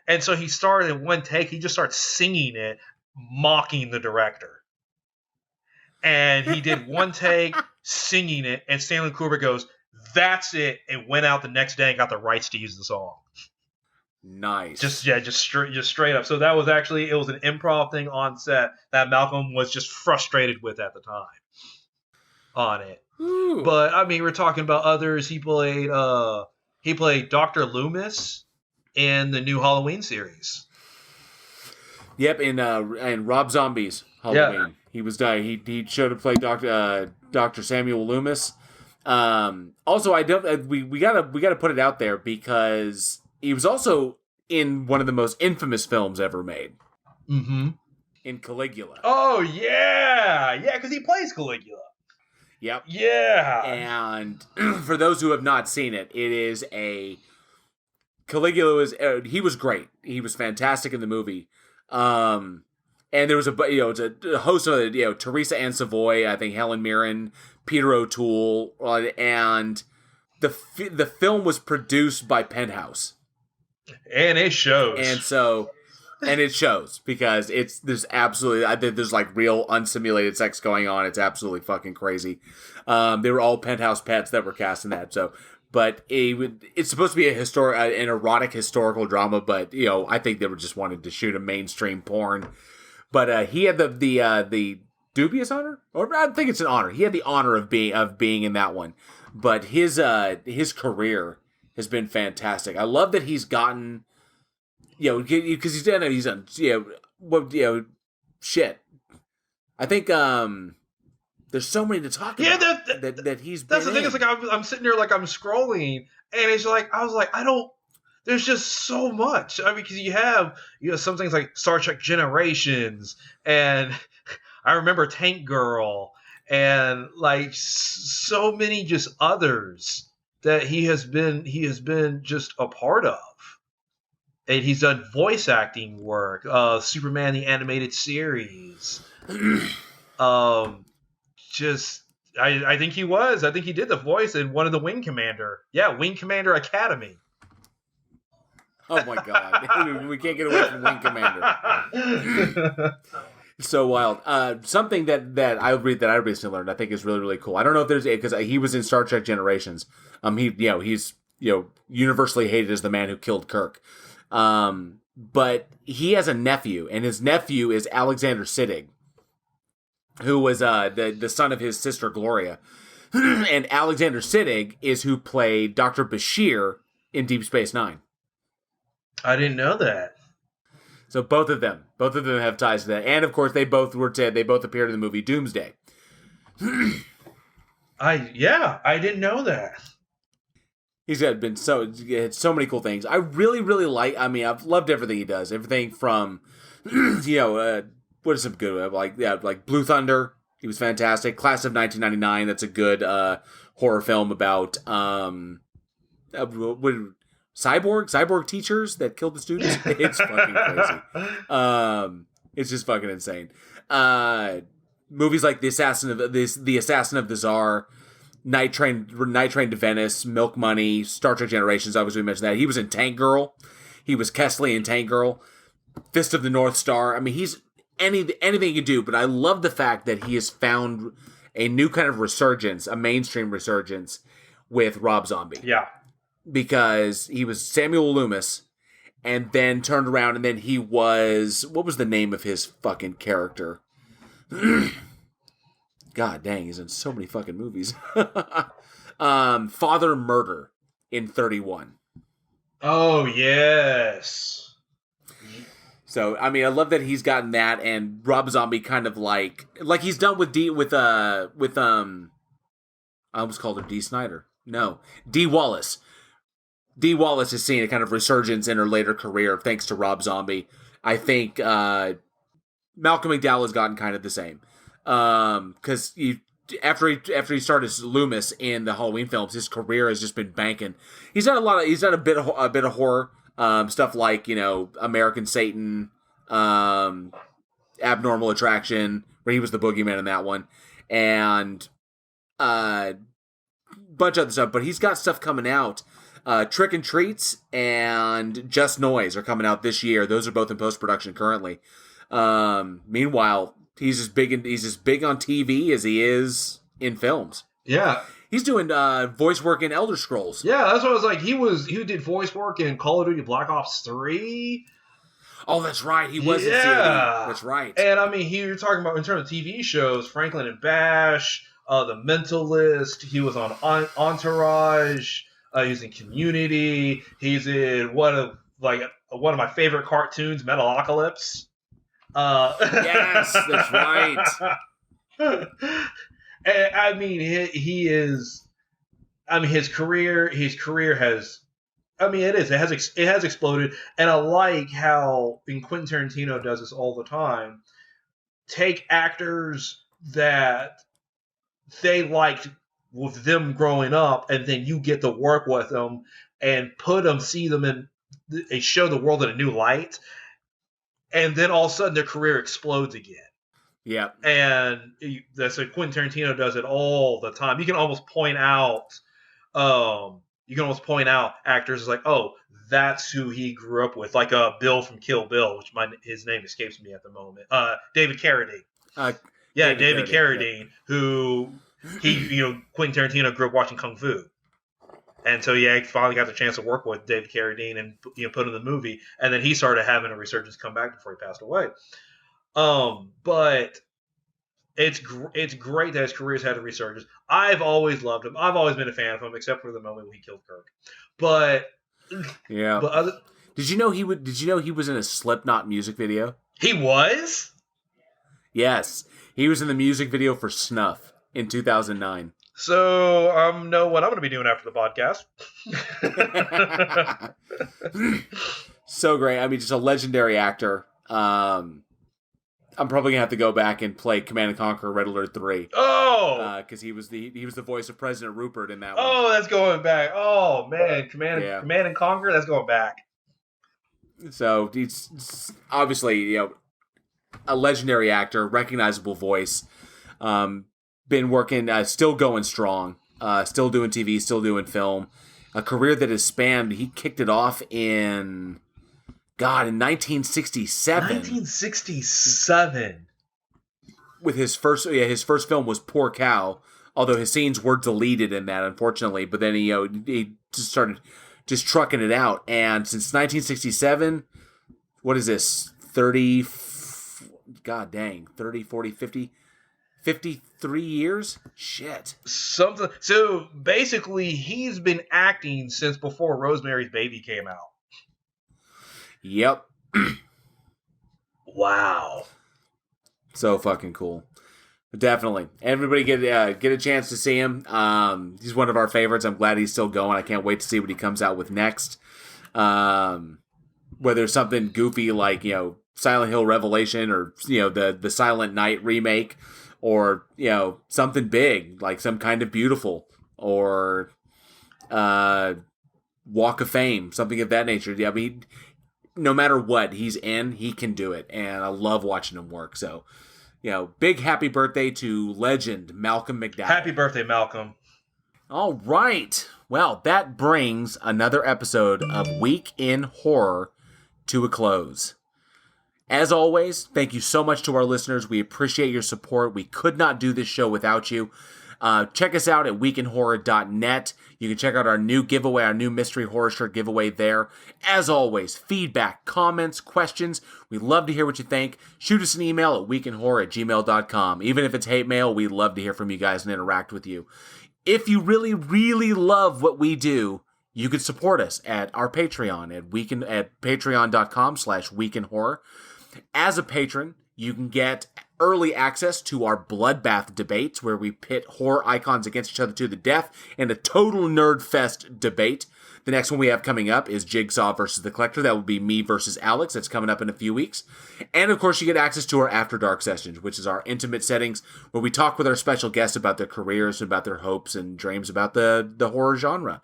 and so he started in one take. He just starts singing it, mocking the director. And he did one take singing it. And Stanley Kubrick goes, "That's it," and went out the next day and got the rights to use the song. Nice. Just straight up. So that was actually, it was an improv thing on set that Malcolm was just frustrated with at the time on it. Ooh. But I mean, we're talking about others. He played Dr. Loomis in the new Halloween series. Yep, in Rob Zombie's Halloween. Yeah. He was he showed to play Dr. Samuel Loomis. Also, we gotta put it out there because he was also in one of the most infamous films ever made. Mm-hmm. In Caligula. Oh yeah, because he plays Caligula. Yep. Yeah. And for those who have not seen it, Caligula he was great. He was fantastic in the movie. And there was it's a host of Teresa Ann Savoy, I think Helen Mirren, Peter O'Toole, and the film was produced by Penthouse, and it shows. And it shows because there's like real unsimulated sex going on. It's absolutely fucking crazy. They were all Penthouse pets that were cast in that. So, but it's supposed to be an erotic historical drama, but I think they were just wanted to shoot a mainstream porn. But he had the dubious honor, or I think it's an honor. He had the honor of being in that one. But his career has been fantastic. I love that he's gotten, because he's done shit. I think there's so many to talk about. That he's. That's the thing. It's like I'm sitting there, like I'm scrolling, and it's like I was like, I don't. there's just so much. I mean, because you have some things like Star Trek Generations, and I remember Tank Girl, and like so many just others that he has been just a part of. And he's done voice acting work, Superman the animated series. um, just I think he was. I think he did the voice in one of the Wing Commander. Yeah, Wing Commander Academy. Oh my god, we can't get away from Wing Commander. So wild. Something that I recently learned, I think is really, really cool. I don't know if there's because he was in Star Trek Generations. He's universally hated as the man who killed Kirk. But he has a nephew, and his nephew is Alexander Siddig, who was the son of his sister Gloria. And Alexander Siddig is who played Dr. Bashir in Deep Space Nine. I didn't know that. So both of them have ties to that, and of course they both appeared in the movie Doomsday. I didn't know that. He's had so many cool things. I really, really like. I mean, I've loved everything he does. Everything from, what is some good like Blue Thunder. He was fantastic. Class of 1999. That's a good horror film about cyborg teachers that killed the students. It's fucking crazy. It's just fucking insane. Movies like the Assassin of the Tsar, Night Train to Venice, Milk Money, Star Trek Generations. Obviously, we mentioned that. He was in Tank Girl. He was Kesley in Tank Girl. Fist of the North Star. I mean, he's anything he can do. But I love the fact that he has found a new kind of resurgence, a mainstream resurgence with Rob Zombie. Yeah. Because he was Samuel Loomis, and then turned around, and then he was... What was the name of his fucking character? God dang, he's in so many fucking movies. Father Murder in 31. Oh, yes. So, I mean, I love that he's gotten that, and Rob Zombie kind of like he's done with I almost called her Dee Snider. No, Dee Wallace. Dee Wallace has seen a kind of resurgence in her later career thanks to Rob Zombie. I think Malcolm McDowell has gotten kind of the same. Because after he started as Loomis in the Halloween films, his career has just been banking. He's done a bit of horror stuff like American Satan, Abnormal Attraction, where he was the boogeyman in that one, and bunch of other stuff. But he's got stuff coming out. Trick and Treats and Just Noise are coming out this year. Those are both in post-production currently. Meanwhile, he's as big on TV as he is in films. Yeah. He's doing voice work in Elder Scrolls. Yeah, that's what I was like. He did voice work in Call of Duty Black Ops 3. Oh, that's right. He was in COD. That's right. And I mean, you're talking about in terms of TV shows, Franklin and Bash, The Mentalist. He was on Entourage. He's in Community. He's in one of my favorite cartoons, Metalocalypse. Yes, that's right. And, I mean, he is. I mean, his career has. I mean, it has exploded, and I like how Quentin Tarantino does this all the time. Take actors that they liked with them growing up, and then you get to work with them and see them and show the world in a new light, and then all of a sudden their career explodes again. Yeah, and that's like Quentin Tarantino does it all the time. You can almost point out actors like, oh, that's who he grew up with, like Bill from Kill Bill, which his name escapes me at the moment. David Carradine. David Carradine, who Quentin Tarantino grew up watching Kung Fu, and so he finally got the chance to work with David Carradine and put in the movie, and then he started having a resurgence come back before he passed away. But it's great that his career's had a resurgence. I've always loved him. I've always been a fan of him, except for the moment when he killed Kirk. But yeah. Did you know he was in a Slipknot music video? He was? Yes. He was in the music video for Snuff in 2009. So know what I'm going to be doing after the podcast. So great. I mean, just a legendary actor. I'm probably gonna have to go back and play Command and Conquer Red Alert 3. Oh, because he was the voice of President Rupert in that one. Oh, that's going back. Oh man, Command and Conquer, that's going back. So he's obviously a legendary actor, recognizable voice. Been working, still going strong, still doing TV, still doing film. A career that has spanned. He kicked it off in 1967. 1967. With his first film was Poor Cow, although his scenes were deleted in that, unfortunately. But then he just started just trucking it out. And since 1967, what is this? 30, 40, 50, 53 years? Shit. Something. So basically, he's been acting since before Rosemary's Baby came out. Yep. Wow. So fucking cool. Definitely. Everybody get a chance to see him. He's one of our favorites. I'm glad he's still going. I can't wait to see what he comes out with next. Whether it's something goofy like, Silent Hill Revelation or, the Silent Night remake or, something big like Some Kind of Beautiful or Walk of Fame, something of that nature. Yeah, I mean, no matter what he's in, he can do it. And I love watching him work. So, big happy birthday to legend Malcolm McDowell. Happy birthday, Malcolm. All right. Well, that brings another episode of Week in Horror to a close. As always, thank you so much to our listeners. We appreciate your support. We could not do this show without you. Check us out at weekinhorror.net. You can check out our new giveaway, our new mystery horror shirt giveaway there. As always, feedback, comments, questions. We'd love to hear what you think. Shoot us an email at weekinhorror@gmail.com. Even if it's hate mail, we'd love to hear from you guys and interact with you. If you really, really love what we do, you can support us at our Patreon at patreon.com/weekinhorror. As a patron, you can get early access to our Bloodbath debates, where we pit horror icons against each other to the death in a total nerd fest debate. The next one we have coming up is Jigsaw versus the Collector. That will be me versus Alex. That's coming up in a few weeks. And of course, you get access to our After Dark sessions, which is our intimate settings where we talk with our special guests about their careers, about their hopes and dreams about the horror genre.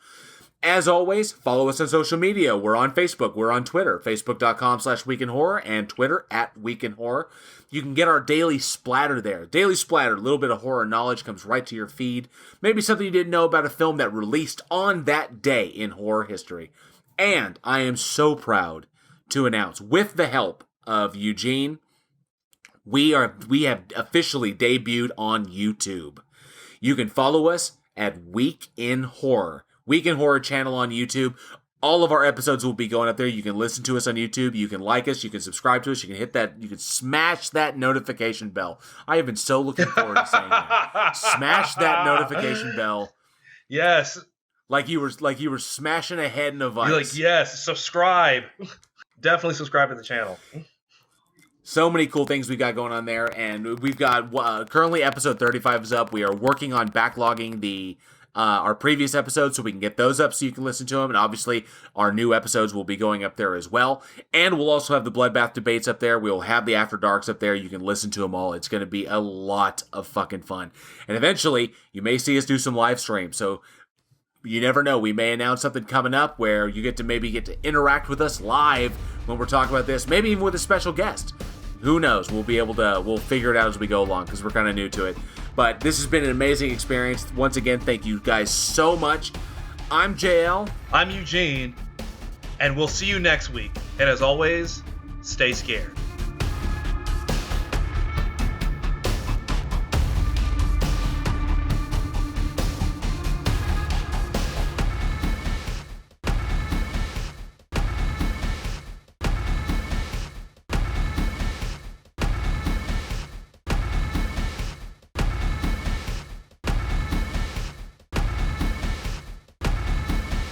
As always, follow us on social media. We're on Facebook. We're on Twitter. Facebook.com/weekinhorror and Twitter @weekinhorror. You can get our daily splatter there. Daily splatter, a little bit of horror knowledge comes right to your feed. Maybe something you didn't know about a film that released on that day in horror history. And I am so proud to announce, with the help of Eugene, we have officially debuted on YouTube. You can follow us at Week in Horror. Week in Horror channel on YouTube. All of our episodes will be going up there. You can listen to us on YouTube. You can like us. You can subscribe to us. You can hit that. You can smash that notification bell. I have been so looking forward to saying that. Smash that notification bell. Yes. Like you were smashing a head in a vice. You're like, yes, subscribe. Definitely subscribe to the channel. So many cool things we got going on there, and we've got currently episode 35 is up. We are working on backlogging our previous episodes so we can get those up so you can listen to them. And obviously, our new episodes will be going up there as well. And we'll also have the Bloodbath debates up there. We'll have the After Darks up there. You can listen to them all. It's going to be a lot of fucking fun. And eventually, you may see us do some live streams. So you never know. We may announce something coming up where you get to interact with us live when we're talking about this. Maybe even with a special guest. Who knows? We'll figure it out as we go along because we're kind of new to it. But this has been an amazing experience. Once again, thank you guys so much. I'm JL. I'm Eugene. And we'll see you next week. And as always, stay scared.